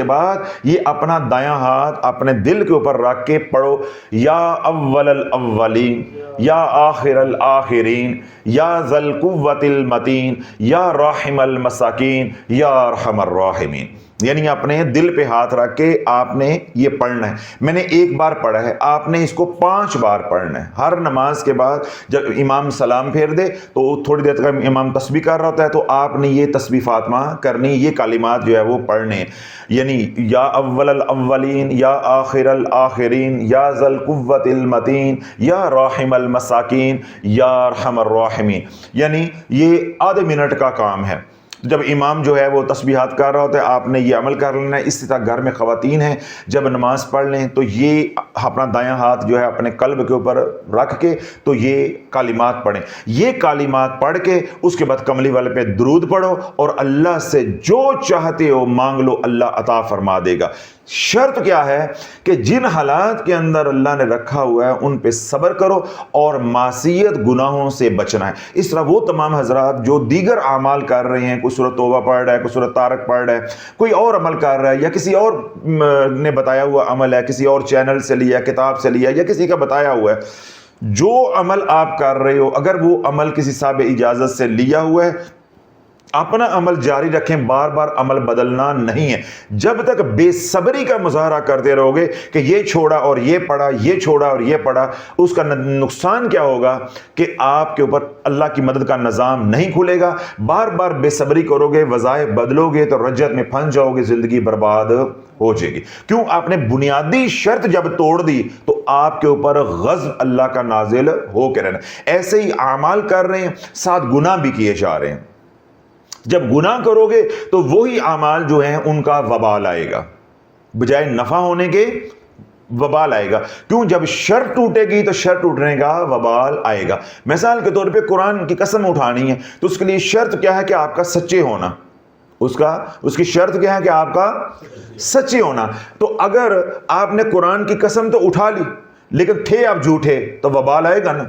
بعد یہ اپنا دایاں ہاتھ اپنے دل کے اوپر رکھ کے پڑھو, یا اول الاولین یا آخر الآخرین یا ذی القوۃ المتین یا راحم المساکین یا ارحم الراحمین. یعنی اپنے دل پہ ہاتھ رکھ کے آپ نے یہ پڑھنا ہے. میں نے ایک بار پڑھا ہے, آپ نے اس کو 5 بار پڑھنا ہے. ہر نماز کے بعد جب امام سلام پھیر دے تو تھوڑی دیر تک امام تسبیح کر رہا ہوتا ہے تو آپ نے یہ تسبیح فاطمہ کرنی, یہ کلمات جو ہے وہ پڑھنے ہیں. یعنی یا اول الاولین یا آخر الآخرین یا ذی القوۃ المتین یا راحم المساکین یا ارحم الراحمین. یعنی یہ آدھے منٹ کا کام ہے. جب امام جو ہے وہ تسبیحات کر رہا ہوتا ہے آپ نے یہ عمل کر لینا ہے. اسی طرح گھر میں خواتین ہیں جب نماز پڑھ لیں تو یہ اپنا دایاں ہاتھ جو ہے اپنے قلب کے اوپر رکھ کے تو یہ کلمات پڑھیں. یہ کلمات پڑھ کے اس کے بعد کملی والے پہ درود پڑھو اور اللہ سے جو چاہتے ہو مانگ لو, اللہ عطا فرما دے گا. شرط کیا ہے کہ جن حالات کے اندر اللہ نے رکھا ہوا ہے ان پہ صبر کرو اور معصیت گناہوں سے بچنا ہے. اس طرح وہ تمام حضرات جو دیگر اعمال کر رہے ہیں, کوئی سورۃ توبہ پڑھ رہا ہے, کوئی سورۃ طارق پڑھ رہا ہے, کوئی اور عمل کر رہا ہے یا کسی اور نے بتایا ہوا عمل ہے, کسی اور چینل سے لیا, کتاب سے لیا یا کسی کا بتایا ہوا ہے, جو عمل آپ کر رہے ہو اگر وہ عمل کسی صاحب اجازت سے لیا ہوا ہے اپنا عمل جاری رکھیں, بار بار عمل بدلنا نہیں ہے. جب تک بے صبری کا مظاہرہ کرتے رہو گے کہ یہ چھوڑا اور یہ پڑھا, یہ چھوڑا اور یہ پڑھا, اس کا نقصان کیا ہوگا کہ آپ کے اوپر اللہ کی مدد کا نظام نہیں کھلے گا. بار بار بے صبری کرو گے, وظائف بدلو گے تو رجعت میں پھنس جاؤ گے, زندگی برباد ہو جائے گی. کیوں؟ آپ نے بنیادی شرط جب توڑ دی تو آپ کے اوپر غضب اللہ کا نازل ہو کے رہنا. ایسے ہی اعمال کر رہے ہیں ساتھ گناہ بھی کیے جا رہے ہیں. جب گناہ کرو گے تو وہی اعمال جو ہیں ان کا وبال آئے گا, بجائے نفع ہونے کے وبال آئے گا. کیوں؟ جب شرط ٹوٹے گی تو شرط ٹوٹنے کا وبال آئے گا. مثال کے طور پہ قرآن کی قسم اٹھانی ہے تو اس کے لیے شرط کیا ہے کہ آپ کا سچے ہونا, اس کی شرط کیا ہے کہ آپ کا سچے ہونا. تو اگر آپ نے قرآن کی قسم تو اٹھا لی لیکن تھے آپ جھوٹے تو وبال آئے گا نا.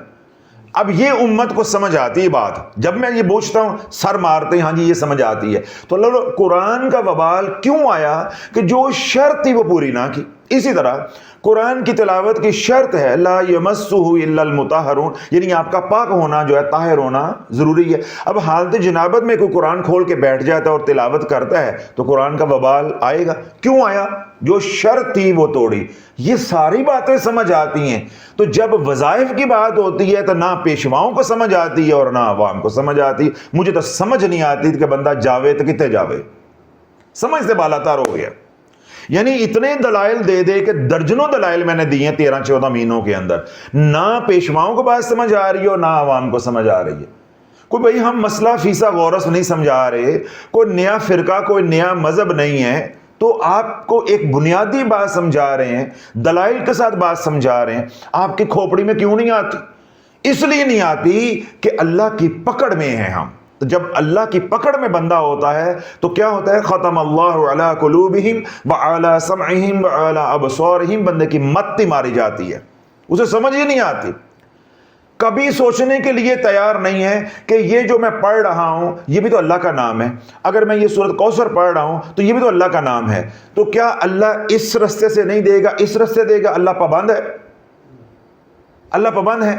اب یہ امت کو سمجھ آتی ہے بات, جب میں یہ پوچھتا ہوں سر مارتے ہیں, ہاں جی یہ سمجھ آتی ہے. تو اللہ قرآن کا وبال کیوں آیا کہ جو شرط تھی وہ پوری نہ کی. اسی طرح قرآن کی تلاوت کی شرط ہے لا یمسہ الا المطہرون, یعنی آپ کا پاک ہونا جو ہے طاہر ہونا ضروری ہے. اب حالت جنابت میں کوئی قرآن کھول کے بیٹھ جاتا ہے اور تلاوت کرتا ہے تو قرآن کا وبال آئے گا. کیوں آیا؟ جو شرط تھی وہ توڑی. یہ ساری باتیں سمجھ آتی ہیں. تو جب وظائف کی بات ہوتی ہے تو نہ پیشواؤں کو سمجھ آتی ہے اور نہ عوام کو سمجھ آتی. مجھے تو سمجھ نہیں آتی کہ بندہ جاوے تو کتنے جاوے, سمجھ سے بالا تر ہو گیا. یعنی اتنے دلائل دے دے کہ درجنوں دلائل میں نے دی ہیں 13-14 مہینوں کے اندر, نہ پیشواؤں کو بات سمجھ آ رہی ہے اور نہ عوام کو سمجھ آ رہی ہے. کوئی بھائی ہم مسئلہ فیسا غورس نہیں سمجھا رہے, کوئی نیا فرقہ کوئی نیا مذہب نہیں ہے, تو آپ کو ایک بنیادی بات سمجھا رہے ہیں, دلائل کے ساتھ بات سمجھا رہے ہیں. آپ کی کھوپڑی میں کیوں نہیں آتی؟ اس لیے نہیں آتی کہ اللہ کی پکڑ میں ہیں ہم. تو جب اللہ کی پکڑ میں بندہ ہوتا ہے تو کیا ہوتا ہے؟ ختم اللہ علی قلوبہم وعلی سمعہم وعلی ابصارہم، بندے کی متی ماری جاتی ہے، اسے سمجھ ہی نہیں آتی، کبھی سوچنے کے لیے تیار نہیں ہے کہ یہ جو میں پڑھ رہا ہوں یہ بھی تو اللہ کا نام ہے، اگر میں یہ سورۃ کوثر پڑھ رہا ہوں تو یہ بھی تو اللہ کا نام ہے، تو کیا اللہ اس رستے سے نہیں دے گا، اس رستے دے گا؟ اللہ پابند ہے، اللہ پابند ہے۔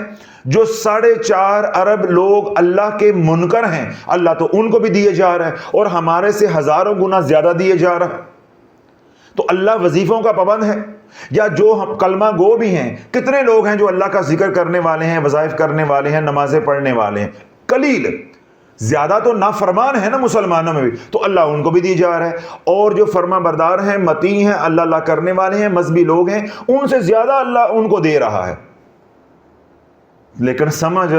جو 4.5 ارب لوگ اللہ کے منکر ہیں، اللہ تو ان کو بھی دیے جا رہا ہے اور ہمارے سے ہزاروں گنا زیادہ دیے جا رہا ہے، تو اللہ وظیفوں کا پابند ہے۔ یا جو ہم کلمہ گو بھی ہیں، کتنے لوگ ہیں جو اللہ کا ذکر کرنے والے ہیں، وظائف کرنے والے ہیں، نمازیں پڑھنے والے ہیں، قلیل، زیادہ تو نافرمان ہے نا مسلمانوں میں بھی، تو اللہ ان کو بھی دی جا رہا ہے۔ اور جو فرما بردار ہیں، مطیع ہیں، اللہ اللہ کرنے والے ہیں، مذہبی لوگ ہیں، ان سے زیادہ اللہ ان کو دے رہا ہے، لیکن سمجھ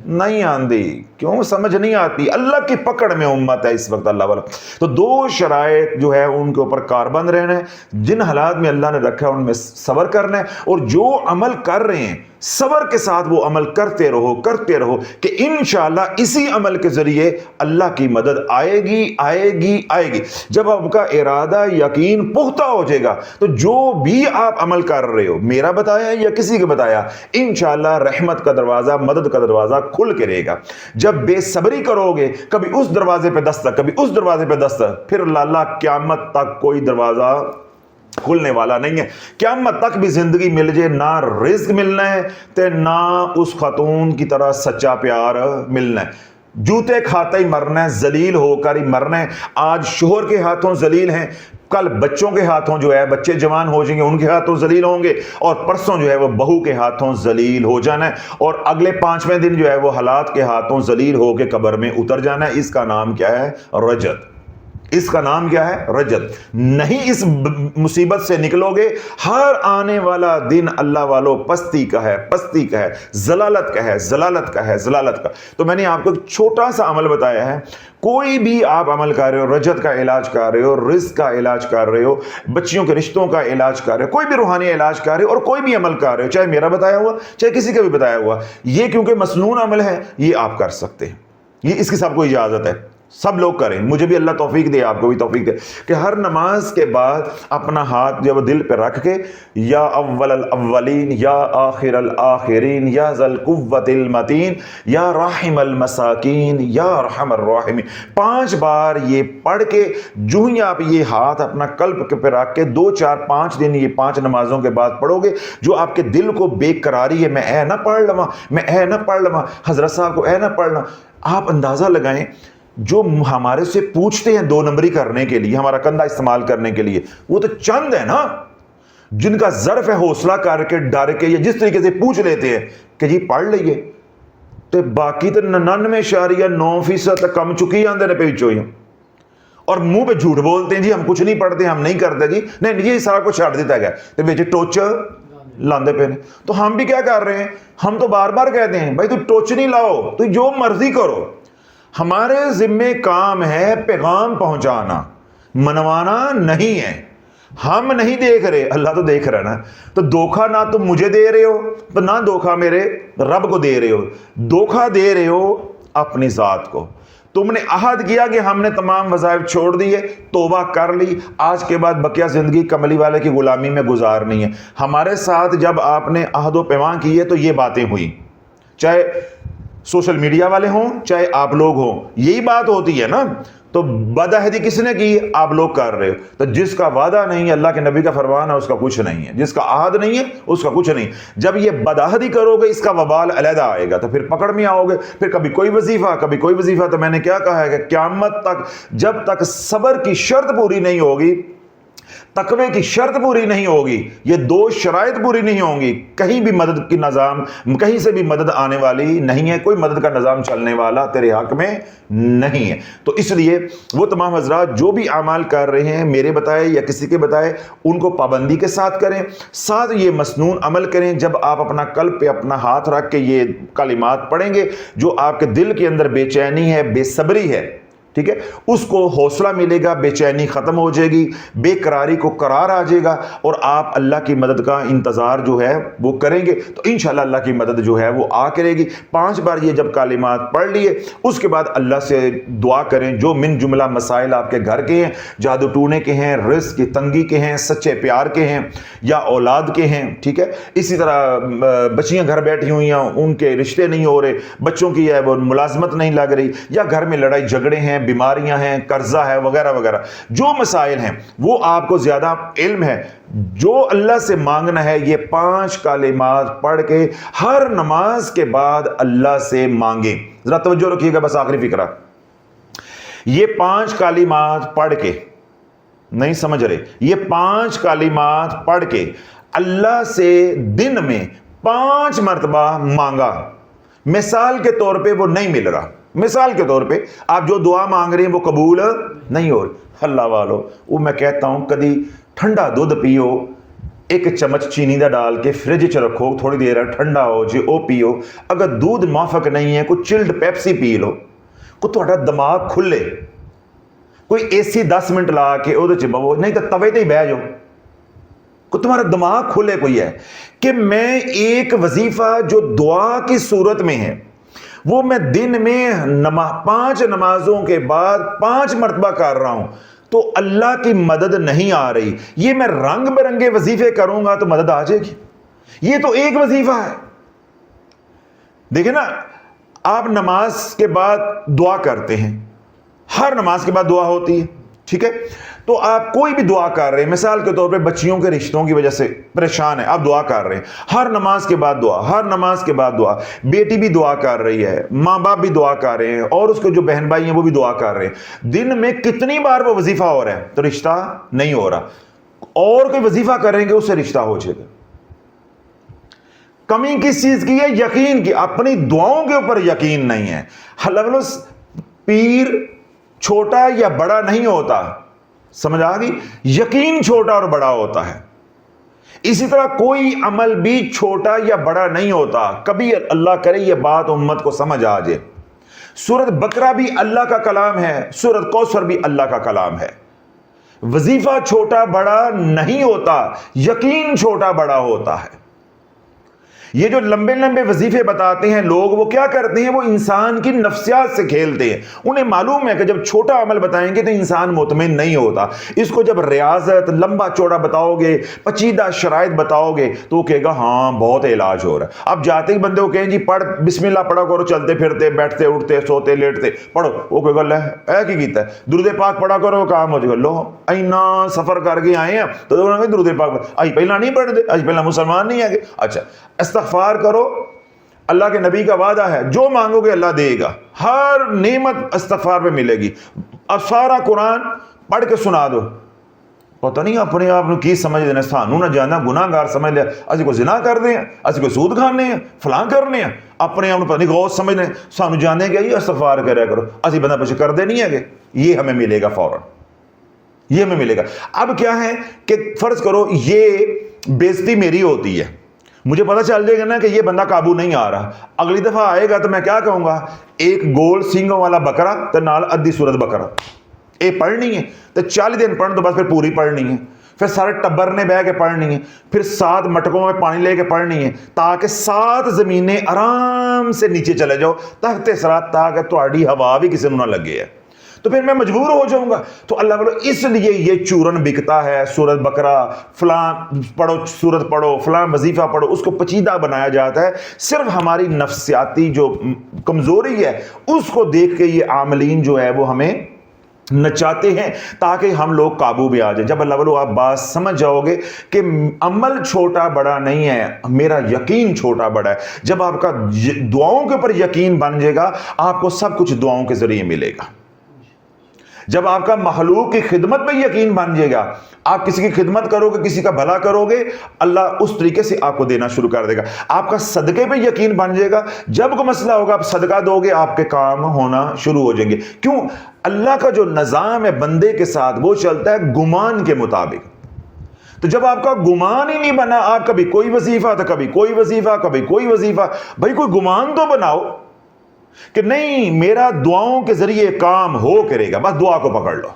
نہیں آندی۔ کیوں سمجھ نہیں آتی؟ اللہ کی پکڑ میں امت ہے اس وقت اللہ والا۔ تو 2 شرائط جو ہے ان کے اوپر کاربند رہنا ہے، جن حالات میں اللہ نے رکھا ہے ان میں صبر کرنا ہے، اور جو عمل کر رہے ہیں صبر کے ساتھ وہ عمل کرتے رہو کہ انشاءاللہ اسی عمل کے ذریعے اللہ کی مدد آئے گی۔ جب آپ کا ارادہ یقین پختہ ہو جائے گا تو جو بھی آپ عمل کر رہے ہو، میرا بتایا یا کسی کے بتایا، انشاءاللہ رحمت کا دروازہ، مدد کا دروازہ کھل کے رہے گا۔ جب بے صبری کرو گے، کبھی اس دروازے پہ دستک، کبھی اس دروازے پہ دستک، پھر اللہ قیامت تک کوئی دروازہ کھلنے والا نہیں ہے۔ قیامت تک بھی زندگی مل جائے، نہ رزق ملنا ہے تے نہ اس خاتون کی طرح سچا پیار ملنا ہے۔ جوتے کھاتے ہی مرنا ہے، ذلیل ہو کر ہی مرنا ہے۔ آج شوہر کے ہاتھوں ذلیل ہیں، کل بچوں کے ہاتھوں جو ہے، بچے جوان ہو جائیں گے ان کے ہاتھوں ذلیل ہوں گے، اور پرسوں جو ہے وہ بہو کے ہاتھوں ذلیل ہو جانا ہے، اور اگلے 5ویں دن جو ہے وہ حالات کے ہاتھوں ذلیل ہو کے قبر میں اتر جانا ہے۔ اس کا نام کیا ہے؟ رجت۔ اس کا نام کیا ہے؟ رجت۔ نہیں اس مصیبت سے نکلو گے، ہر آنے والا دن اللہ والو پستی کا ہے، ضلالت کا۔ تو میں نے آپ کو ایک چھوٹا سا عمل بتایا ہے، کوئی بھی آپ عمل کر رہے ہو، رجت کا علاج کر رہے ہو، رزق کا علاج کر رہے ہو، بچیوں کے رشتوں کا علاج کر رہے ہو، کوئی بھی روحانی علاج کر رہے ہو، اور کوئی بھی عمل کر رہے ہو، چاہے میرا بتایا ہوا چاہے کسی کا بھی بتایا ہوا، یہ کیونکہ مسنون عمل ہے، یہ آپ کر سکتے ہیں، یہ اس کی سب کو اجازت ہے، سب لوگ کریں، مجھے بھی اللہ توفیق دے، آپ کو بھی توفیق دے کہ ہر نماز کے بعد اپنا ہاتھ جب دل پہ رکھ کے یا اول الاولین یا آخر الاخرین یا ذل قوت المتین یا راحم المساکین یا ارحم الراحمین 5 بار یہ پڑھ کے جو ہی آپ یہ ہاتھ اپنا قلب پہ رکھ کے 2 4 5 دن یہ 5 نمازوں کے بعد پڑھو گے، جو آپ کے دل کو بے قراری ہے، میں اے نہ پڑھ لواں، میں اے نہ پڑھ لواں، حضرت صاحب کو اے نہ پڑھ لواں، آپ اندازہ لگائیں جو ہمارے سے پوچھتے ہیں 2 نمبری کرنے کے لیے، ہمارا کندھا استعمال کرنے کے لیے، وہ تو چند ہے نا جن کا ظرف ہے حوصلہ کر کے ڈر کے یا جس طریقے سے پوچھ لیتے ہیں کہ جی پڑھ لئیے، تو باقی تو 99.9% تک کم چکی آندے نے پیچھو ہی، اور منہ پہ جھوٹ بولتے ہیں جی ہم کچھ نہیں پڑھتے، ہم نہیں کرتے، جی نہیں یہ سارا کچھ چھاڑ دیتا گیا تو بیچے ٹوچ لاندے پہ، تو ہم بھی کیا کر رہے ہیں، ہم تو بار بار کہتے ہیں بھائی تو ٹوچ نہیں لاؤ، تو جو مرضی کرو، ہمارے ذمے کام ہے پیغام پہنچانا، منوانا نہیں ہے، ہم نہیں دیکھ رہے، اللہ تو دیکھ رہا ہے نا، تو دھوکہ نہ تم مجھے دے رہے ہو تو نہ دھوکہ میرے رب کو دے رہے ہو، دھوکہ دے رہے ہو اپنی ذات کو۔ تم نے عہد کیا کہ ہم نے تمام وظائف چھوڑ دیے، توبہ کر لی، آج کے بعد بقیہ زندگی کملی والے کی غلامی میں گزارنی ہے۔ ہمارے ساتھ جب آپ نے عہد و پیمان کیے تو یہ باتیں ہوئی، چاہے سوشل میڈیا والے ہوں چاہے آپ لوگ ہوں، یہی بات ہوتی ہے نا۔ تو بدعہدی کس نے کی؟ آپ لوگ کر رہے ہو۔ تو جس کا وعدہ نہیں ہے، اللہ کے نبی کا فرمان ہے، اس کا کچھ نہیں ہے، جس کا عہد نہیں ہے اس کا کچھ نہیں۔ جب یہ بدعہدی کرو گے اس کا وبال علیحدہ آئے گا، تو پھر پکڑ میں آؤ گے، پھر کبھی کوئی وظیفہ کبھی کوئی وظیفہ۔ تو میں نے کیا کہا ہے کہ قیامت تک جب تک صبر کی شرط پوری نہیں ہوگی، تقوی کی شرط پوری نہیں ہوگی، یہ 2 شرائط پوری نہیں ہوں گی، کہیں بھی مدد کی نظام، کہیں سے بھی مدد آنے والی نہیں ہے، کوئی مدد کا نظام چلنے والا تیرے حق میں نہیں ہے۔ تو اس لیے وہ تمام حضرات جو بھی اعمال کر رہے ہیں، میرے بتائے یا کسی کے بتائے، ان کو پابندی کے ساتھ کریں، ساتھ یہ مسنون عمل کریں۔ جب آپ اپنا قلب پہ اپنا ہاتھ رکھ کے یہ کلمات پڑھیں گے، جو آپ کے دل کے اندر بے چینی ہے، بے صبری ہے، ٹھیک ہے، اس کو حوصلہ ملے گا، بے چینی ختم ہو جائے گی، بے قراری کو قرار آ جائے گا، اور آپ اللہ کی مدد کا انتظار جو ہے وہ کریں گے تو انشاءاللہ اللہ کی مدد جو ہے وہ آ کرے گی۔ 5 بار یہ جب کلمات پڑھ لیے اس کے بعد اللہ سے دعا کریں جو من جملہ مسائل آپ کے گھر کے ہیں، جادو ٹونے کے ہیں، رزق کی تنگی کے ہیں، سچے پیار کے ہیں، یا اولاد کے ہیں، ٹھیک ہے، اسی طرح بچیاں گھر بیٹھی ہوئی ہیں، ان کے رشتے نہیں ہو رہے، بچوں کی ہے وہ ملازمت نہیں لگ رہی، یا گھر میں لڑائی جھگڑے ہیں، بیماریاں ہیں، قرضہ ہے، وغیرہ وغیرہ جو مسائل ہیں وہ آپ کو زیادہ علم ہے، جو اللہ سے مانگنا ہے یہ 5 کلمات پڑھ کے ہر نماز کے بعد اللہ سے مانگیں۔ ذرا توجہ رکھیے گا، بس آخری فکرہ، یہ 5 کلمات پڑھ کے، نہیں سمجھ رہے، یہ 5 کلمات پڑھ کے اللہ سے دن میں 5 مرتبہ مانگا، مثال کے طور پہ وہ نہیں مل رہا، مثال کے طور پہ آپ جو دعا مانگ رہے ہیں وہ قبول نہیں ہو رہی، اللہ والو وہ میں کہتا ہوں کدی ٹھنڈا دودھ پیو، 1 چمچ چینی دا ڈال کے فریج چ رکھو، تھوڑی دیر ٹھنڈا ہو جی وہ پیو، اگر دودھ موافق نہیں ہے کوئی چلڈ پیپسی پی لو، کوئی تھوڑا دماغ کھلے، کوئی اے سی 10 منٹ لا کے وہ بو، نہیں تو توے تے ہی بہ جاؤ، کوئی تمہارا دماغ کھلے کوئی ہے کہ میں ایک وظیفہ جو دعا کی صورت میں ہے وہ میں دن میں 5 نمازوں کے بعد 5 مرتبہ کر رہا ہوں تو اللہ کی مدد نہیں آ رہی، یہ میں رنگ برنگے وظیفے کروں گا تو مدد آ جائے گی، یہ تو ایک وظیفہ ہے۔ دیکھیں نا، آپ نماز کے بعد دعا کرتے ہیں، ہر نماز کے بعد دعا ہوتی ہے، ٹھیک ہے، تو آپ کوئی بھی دعا کر رہے ہیں، مثال کے طور پہ بچیوں کے رشتوں کی وجہ سے پریشان ہے، آپ دعا کر رہے ہیں، ہر نماز کے بعد دعا، ہر نماز کے بعد دعا، بیٹی بھی دعا کر رہی ہے، ماں باپ بھی دعا کر رہے ہیں، اور اس کے جو بہن بھائی ہیں وہ بھی دعا کر رہے ہیں، دن میں کتنی بار وہ وظیفہ ہو رہا ہے تو رشتہ نہیں ہو رہا، اور کوئی وظیفہ کریں گے اس سے رشتہ ہو جائے گا۔ کمی کس چیز کی ہے؟ یقین کی، اپنی دعاؤں کے اوپر یقین نہیں ہے۔ پیر چھوٹا یا بڑا نہیں ہوتا، سمجھ آ گئی؟ یقین چھوٹا اور بڑا ہوتا ہے۔ اسی طرح کوئی عمل بھی چھوٹا یا بڑا نہیں ہوتا، کبھی اللہ کرے یہ بات امت کو سمجھ آ جائے۔ سورۃ بقرہ بھی اللہ کا کلام ہے، سورۃ کوثر بھی اللہ کا کلام ہے۔ وظیفہ چھوٹا بڑا نہیں ہوتا، یقین چھوٹا بڑا ہوتا ہے۔ یہ جو لمبے لمبے وظیفے بتاتے ہیں لوگ، وہ کیا کرتے ہیں؟ وہ انسان کی نفسیات سے کھیلتے ہیں۔ انہیں معلوم ہے کہ جب چھوٹا عمل بتائیں گے تو انسان مطمئن نہیں ہوتا، اس کو جب ریاضت لمبا چوڑا بتاؤ گے، پیچیدہ شرائط بتاؤ گے تو وہ کہے گا ہاں بہت علاج ہو رہا ہے۔ اب جاتے ہی بندے کو کہیں جی پڑھ بسم اللہ پڑھا کرو، چلتے پھرتے بیٹھتے اٹھتے سوتے لیٹتے پڑھو، وہ کہے گا لے اے کی کیتا ہے، درود پاک پڑھا کرو کام ہو جائے گا۔ لو اینا سفر کر کے آئے ہیں تو درود پاک اج پہلا نہیں پڑھ دے، اج پہلا مسلمان نہیں ہے، اچھا استغفار کرو، اللہ کے نبی کا وعدہ ہے جو مانگو گے اللہ دے گا، ہر نعمت استغفار پہ ملے گی۔ اب سارا قرآن پڑھ کے سنا دو، پتہ نہیں اپنے آپ کو کی سمجھ دینا، سانو نہ جانا گناہ گار سمجھ لیا، اسی کو زنا کر دیں، اسی کو سود کھانے ہیں، فلاں کرنے ہیں، اپنے آپ کو پتہ نہیں غوث سمجھنے، سانو جانے گیا یہ استغفار کریا کرو، اسی بندہ پیچھے کر دے نہیں ہے کہ یہ ہمیں ملے گا فوراً، یہ ہمیں ملے گا۔ اب کیا ہے کہ فرض کرو یہ بےزتی میری ہوتی ہے، مجھے پتہ چل جائے گا نا کہ یہ بندہ قابو نہیں آ رہا، اگلی دفعہ آئے گا تو میں کیا کہوں گا؟ ایک گول سینگوں والا بکرا تو نال ادھی سورت بکرا، اے پڑھنی ہے تو 40 دن پڑھن تو بس پھر پوری پڑھنی ہے، پھر سارے ٹبر نے بہ کے پڑھنی ہے، پھر 7 مٹکوں میں پانی لے کے پڑھنی ہے، تاکہ 7 زمینیں آرام سے نیچے چلے جاؤ تحت سرات، تاکہ تہاڈی ہوا بھی کسی نوں نہ لگے ہے، تو پھر میں مجبور ہو جاؤں گا۔ تو اللہ بولو اس لیے یہ چورن بکتا ہے، سورت بقرہ فلاں پڑھو، سورت پڑھو، فلاں وظیفہ پڑھو، اس کو پیچیدہ بنایا جاتا ہے، صرف ہماری نفسیاتی جو کمزوری ہے اس کو دیکھ کے یہ عاملین جو ہے وہ ہمیں نچاتے ہیں تاکہ ہم لوگ قابو میں آ جائیں۔ جب اللہ بولو آپ بات سمجھ جاؤ گے کہ عمل چھوٹا بڑا نہیں ہے، میرا یقین چھوٹا بڑا ہے، جب آپ کا دعاؤں کے اوپر یقین بن جائے گا آپ کو سب کچھ دعاؤں کے ذریعے ملے گا۔ جب آپ کا مخلوق کی خدمت پہ یقین بن جائے گا، آپ کسی کی خدمت کرو گے، کسی کا بھلا کرو گے، اللہ اس طریقے سے آپ کو دینا شروع کر دے گا۔ آپ کا صدقے پہ یقین بن جائے گا، جب کوئی مسئلہ ہوگا آپ صدقہ دو گے، آپ کے کام ہونا شروع ہو جائیں گے۔ کیوں؟ اللہ کا جو نظام ہے بندے کے ساتھ وہ چلتا ہے گمان کے مطابق۔ تو جب آپ کا گمان ہی نہیں بنا، آپ کبھی کوئی وظیفہ تو کبھی کوئی وظیفہ، کبھی کوئی وظیفہ، بھائی کوئی گمان تو بناؤ۔ کہ نہیں میرا دعاؤں کے ذریعے کام ہو کرے گا، بس دعا کو پکڑ لو،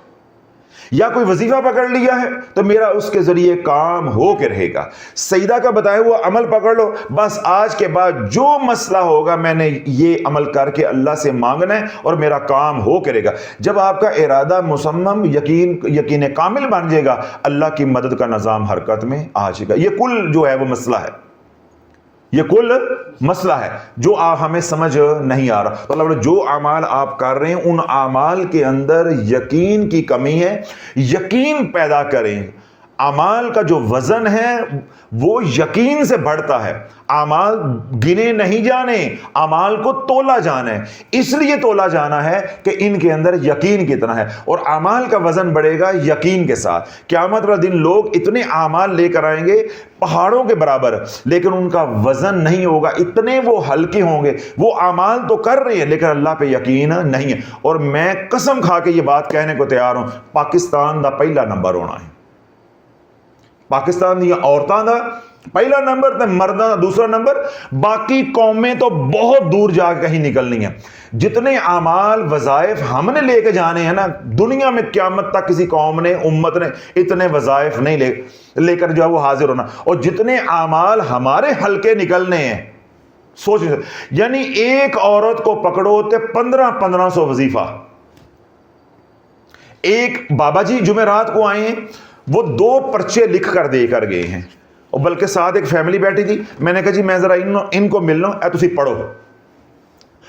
یا کوئی وظیفہ پکڑ لیا ہے تو میرا اس کے ذریعے کام ہو کے رہے گا، سیدہ کا بتایا ہوا عمل پکڑ لو، بس آج کے بعد جو مسئلہ ہوگا میں نے یہ عمل کر کے اللہ سے مانگنا ہے اور میرا کام ہو کرے گا۔ جب آپ کا ارادہ مصمم یقین کامل بن جائے گا، اللہ کی مدد کا نظام حرکت میں آ جائے گا۔ یہ کل جو ہے وہ مسئلہ ہے، یہ کل مسئلہ ہے جو ہمیں سمجھ نہیں آ رہا۔ تو اللہ بولے جو اعمال آپ کر رہے ہیں ان اعمال کے اندر یقین کی کمی ہے، یقین پیدا کریں۔ اعمال کا جو وزن ہے وہ یقین سے بڑھتا ہے، اعمال گنے نہیں جانے، اعمال کو تولا جانا ہے، اس لیے تولا جانا ہے کہ ان کے اندر یقین کتنا ہے، اور اعمال کا وزن بڑھے گا یقین کے ساتھ۔ قیامت والے دن لوگ اتنے اعمال لے کر آئیں گے پہاڑوں کے برابر، لیکن ان کا وزن نہیں ہوگا، اتنے وہ ہلکے ہوں گے۔ وہ اعمال تو کر رہے ہیں لیکن اللہ پہ یقین نہیں ہے۔ اور میں قسم کھا کے یہ بات کہنے کو تیار ہوں، پاکستان دا پہلا نمبر ہونا ہے، پاکستان دیا عورتاں دا پہلا نمبر تے مرداں دا دوسرا نمبر، باقی قومیں تو بہت دور جا کے کہیں نکلنی ہیں۔ جتنے اعمال وظائف ہم نے لے کے جانے ہیں نا، دنیا میں قیامت تک کسی قوم نے امت نے اتنے وظائف نہیں لے کر جو ہے وہ حاضر ہونا، اور جتنے اعمال ہمارے حلقے نکلنے ہیں سوچ، یعنی ایک عورت کو پکڑو تے 1500 وظیفہ۔ ایک بابا جی جمعرات کو آئے ہیں، وہ 2 پرچے لکھ کر دے کر گئے ہیں، اور بلکہ ساتھ ایک فیملی بیٹھی تھی، میں نے کہا جی میں ذرا ان کو ملنا، اے تسی پڑھو۔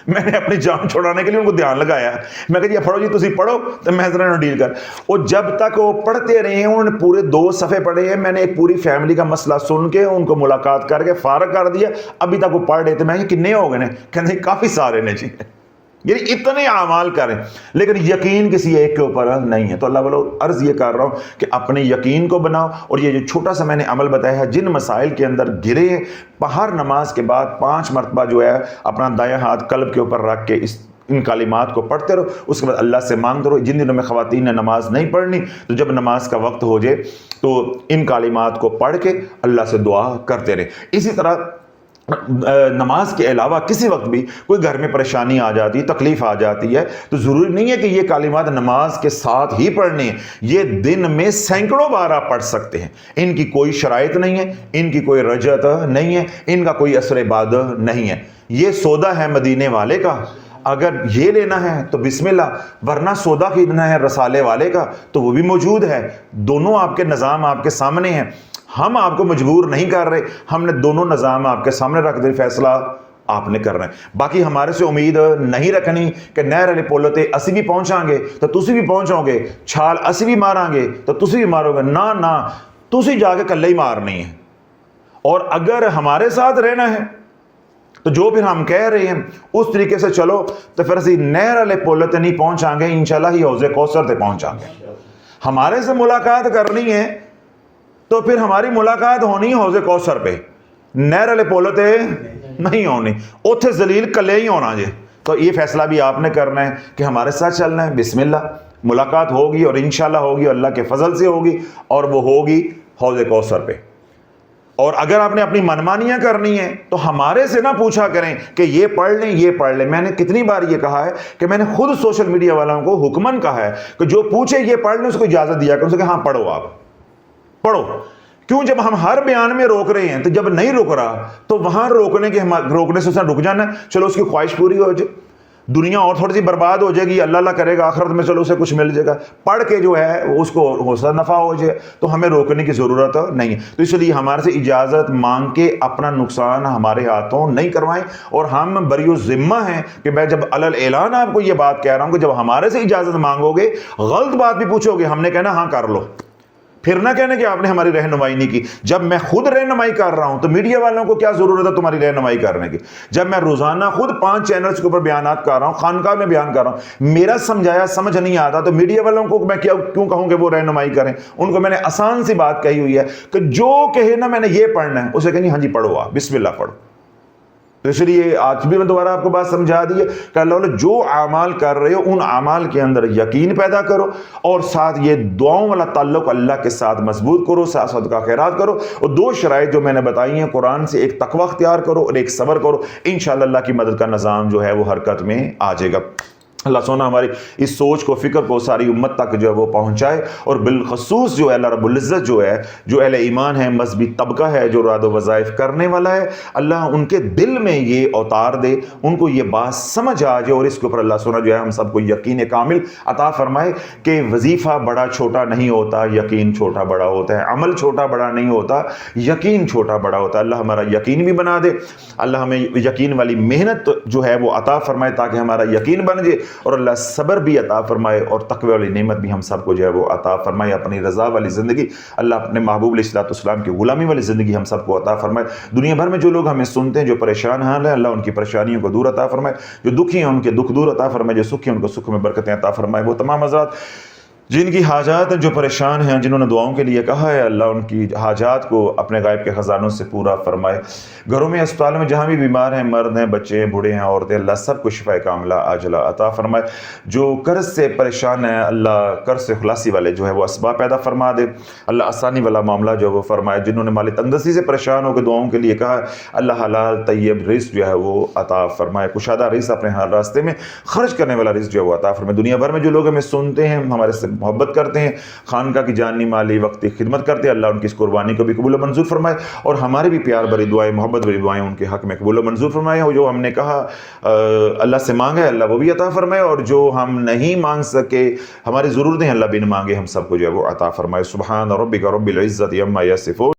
میں نے اپنی جان چھوڑانے کے لیے ان کو دھیان لگایا، میں کہا جی پڑھو جی تسی پڑھو تو میں ذرا انہوں ڈیل کر، اور جب تک وہ پڑھتے رہے ہیں انہوں نے پورے 2 صفحے پڑھے ہیں، میں نے ایک پوری فیملی کا مسئلہ سن کے ان کو ملاقات کر کے فارغ کر دیا، ابھی تک وہ پڑھ رہے تھے۔ میں کہ کتنے ہو گئے ہیں؟ کہتے ہیں کافی سارے نے جی، یعنی اتنے اعمال کریں لیکن یقین کسی ایک کے اوپر نہیں ہے۔ تو اللہ بولو عرض یہ کر رہا ہوں کہ اپنے یقین کو بناؤ، اور یہ جو چھوٹا سا میں نے عمل بتایا ہے، جن مسائل کے اندر گرے ہیں، ہر نماز کے بعد 5 مرتبہ جو ہے اپنا دایاں ہاتھ قلب کے اوپر رکھ کے ان کلمات کو پڑھتے رہو، اس کے بعد اللہ سے مانگتے رہو۔ جن دنوں میں خواتین نے نماز نہیں پڑھنی تو جب نماز کا وقت ہو جائے تو ان کلمات کو پڑھ کے اللہ سے دعا کرتے رہے۔ اسی طرح نماز کے علاوہ کسی وقت بھی کوئی گھر میں پریشانی آ جاتی ہے، تکلیف آ جاتی ہے، تو ضروری نہیں ہے کہ یہ کلمات نماز کے ساتھ ہی پڑھنے ہیں، یہ دن میں سینکڑوں بار آپ پڑھ سکتے ہیں۔ ان کی کوئی شرائط نہیں ہے، ان کی کوئی رجعت نہیں ہے، ان کا کوئی اثر بعد نہیں ہے۔ یہ سودا ہے مدینے والے کا، اگر یہ لینا ہے تو بسم اللہ، ورنہ سودا خریدنا ہے رسالے والے کا تو وہ بھی موجود ہے۔ دونوں آپ کے نظام آپ کے سامنے ہیں، ہم آپ کو مجبور نہیں کر رہے، ہم نے دونوں نظام آپ کے سامنے رکھ دے، فیصلہ آپ نے کرنا ہے۔ باقی ہمارے سے امید نہیں رکھنی کہ نہر والے پول تے اسی بھی پہنچاں گے تو تسی بھی پہنچو گے، چھال اسی بھی ماراں گے تو تسی بھی مارو گے، نہ تسی جا کے کلے ہی مارنی ہے۔ اور اگر ہمارے ساتھ رہنا ہے تو جو پھر ہم کہہ رہے ہیں اس طریقے سے چلو، تو پھر اسی نہر والے پول تے نہیں پہنچاں گے، انشاءاللہ ہی حوض کوثر تے پہنچاں گے۔ ہمارے سے ملاقات کرنی ہے تو پھر ہماری ملاقات ہونی حوض کوثر پہ، نہر والے پول تے نہیں ہونی، اوتھے ذلیل کلے ہی ہونا جے۔ تو یہ فیصلہ بھی آپ نے کرنا ہے کہ ہمارے ساتھ چلنا ہے، بسم اللہ، ملاقات ہوگی اور انشاءاللہ ہوگی، اللہ کے فضل سے ہوگی، اور وہ ہوگی حوض کوثر پہ۔ اور اگر آپ نے اپنی منمانیاں کرنی ہیں تو ہمارے سے نہ پوچھا کریں کہ یہ پڑھ لیں یہ پڑھ لیں۔ میں نے کتنی بار یہ کہا ہے کہ میں نے خود سوشل میڈیا والوں کو حکمن کہا ہے کہ جو پوچھے یہ پڑھ لیں اس کو اجازت دیا کریں، کہ ہاں پڑھو، آپ پڑھو۔ کیوں؟ جب ہم ہر بیان میں روک رہے ہیں تو جب نہیں روک رہا تو وہاں روکنے سے اس نے رک جانا ہے، چلو اس کی خواہش پوری ہو جائے، دنیا اور تھوڑی سی برباد ہو جائے گی، اللہ اللہ کرے گا آخرت میں چلو اسے کچھ مل جائے گا، پڑھ کے جو ہے اس کو حوصلہ نفع ہو جائے، تو ہمیں روکنے کی ضرورت نہیں ہے۔ تو اس لیے ہمارے سے اجازت مانگ کے اپنا نقصان ہمارے ہاتھوں نہیں کروائیں، اور ہم بری ذمہ ہیں کہ میں جب علل اعلان آپ کو یہ بات کہہ رہا ہوں کہ جب ہمارے سے اجازت مانگو گے، غلط بات بھی پوچھو گے، ہم نے کہنا ہاں کر لو، پھر نہ کہنے کہ آپ نے ہماری رہنمائی نہیں کی۔ جب میں خود رہنمائی کر رہا ہوں تو میڈیا والوں کو کیا ضرورت ہے تمہاری رہنمائی کرنے کی؟ جب میں روزانہ خود 5 چینلز کے اوپر بیانات کر رہا ہوں، خانقاہ میں بیان کر رہا ہوں، میرا سمجھایا سمجھ نہیں آتا تو میڈیا والوں کو میں کیوں کہوں کہ وہ رہنمائی کریں؟ ان کو میں نے آسان سی بات کہی ہوئی ہے کہ جو کہے نا میں نے یہ پڑھنا ہے، اسے کہیں ہاں جی پڑھو، آپ بسم اللہ پڑھو۔ تو اس لیے آج بھی میں دوبارہ آپ کو بات سمجھا دی ہے کہ اللہ جو اعمال کر رہے ہو ان اعمال کے اندر یقین پیدا کرو، اور ساتھ یہ دعاؤں والا تعلق اللہ کے ساتھ مضبوط کرو، ساتھ صدقہ خیرات کرو، اور دو شرائط جو میں نے بتائی ہیں قرآن سے، ایک تقوی اختیار کرو اور ایک صبر کرو، انشاءاللہ اللہ کی مدد کا نظام جو ہے وہ حرکت میں آ جائے گا۔ اللہ سونا ہماری اس سوچ کو، فکر کو ساری امت تک جو ہے وہ پہنچائے، اور بالخصوص جو ہے اللہ رب العزت جو ہے، جو اہل ایمان ہے، مذہبی طبقہ ہے جو راد و وظائف کرنے والا ہے، اللہ ان کے دل میں یہ اتار دے، ان کو یہ بات سمجھ آ جائے، اور اس کے اوپر اللہ سونا جو ہے ہم سب کو یقین کامل عطا فرمائے کہ وظیفہ بڑا چھوٹا نہیں ہوتا، یقین چھوٹا بڑا ہوتا ہے، عمل چھوٹا بڑا نہیں ہوتا، یقین چھوٹا بڑا ہوتا ہے۔ اللہ ہمارا یقین بھی بنا دے، اللہ ہمیں یقین والی محنت جو ہے وہ عطا فرمائے تاکہ ہمارا یقین بن جائے، اور اللہ صبر بھی عطا فرمائے، اور تقوی والی نعمت بھی ہم سب کو جو ہے وہ عطا فرمائے، اپنی رضا والی زندگی، اللہ اپنے محبوب علیہ الصلوۃ والسلام کی غلامی والی زندگی ہم سب کو عطا فرمائے۔ دنیا بھر میں جو لوگ ہمیں سنتے ہیں، جو پریشان حال ہیں، اللہ ان کی پریشانیوں کو دور عطا فرمائے، جو دکھی ہیں ان کے دکھ دور عطا فرمائے، جو سکھی ہیں ان کو سکھ میں برکتیں عطا فرمائے۔ وہ تمام حضرات جن کی حاجات ہیں، جو پریشان ہیں، جنہوں نے دعاؤں کے لیے کہا ہے، اللہ ان کی حاجات کو اپنے غائب کے خزانوں سے پورا فرمائے۔ گھروں میں، اسپتالوں میں جہاں بھی بیمار ہیں، مرد ہیں، بچے ہیں، بوڑھے ہیں، عورتیں، اللہ سب کو شفا کاملہ عاجلہ عطا فرمائے۔ جو قرض سے پریشان ہیں، اللہ قرض سے خلاصی والے جو ہے وہ اسباب پیدا فرما دے، اللہ آسانی والا معاملہ جو ہے وہ فرمائے۔ جنہوں نے مالی تنگدستی سے پریشان ہو کے دعاؤں کے لیے کہا ہے، اللہ حلال طیب رزق جو ہے وہ عطا فرمائے، کشادہ رزق، اپنے ہر راستے میں خرچ کرنے والا رزق جو ہے وہ عطا فرمائے۔ دنیا بھر میں جو لوگ ہمیں سنتے ہیں، ہمارے سے محبت کرتے ہیں، خانقاہ کی جانی مالی وقتی خدمت کرتے ہیں، اللہ ان کی اس قربانی کو بھی قبول و منظور فرمائے، اور ہماری بھی پیار بھری دعائیں، محبت بھری دعائیں ان کے حق میں قبول و منظور فرمائے۔ اور جو ہم نے کہا اللہ سے مانگا ہے، اللہ وہ بھی عطا فرمائے، اور جو ہم نہیں مانگ سکے، ہماری ضرورتیں اللہ بن مانگے ہم سب کو جو ہے وہ عطا فرمائے۔ سبحان ربک رب العزت عما یصفون۔